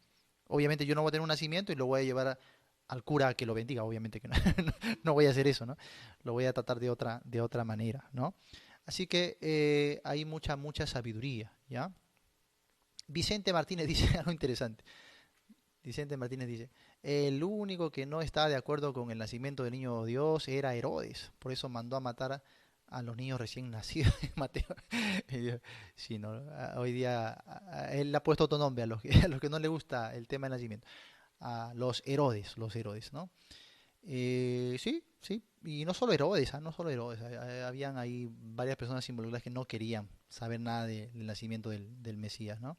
Obviamente yo no voy a tener un nacimiento y lo voy a llevar al cura a que lo bendiga, obviamente que no, no voy a hacer eso, ¿no? Lo voy a tratar de otra manera, ¿no? Así que hay mucha sabiduría, ¿ya? Vicente Martínez dice algo interesante. Vicente Martínez dice, el único que no estaba de acuerdo con el nacimiento del niño Dios era Herodes, por eso mandó a matar a los niños recién nacidos en Mateo. Sí, no, hoy día él le ha puesto otro nombre a los a los que no le gusta el tema del nacimiento, a los Herodes, ¿no? Sí, sí, y no solo Herodes, no solo Herodes, habían ahí varias personas involucradas que no querían saber nada del nacimiento del Mesías, ¿no?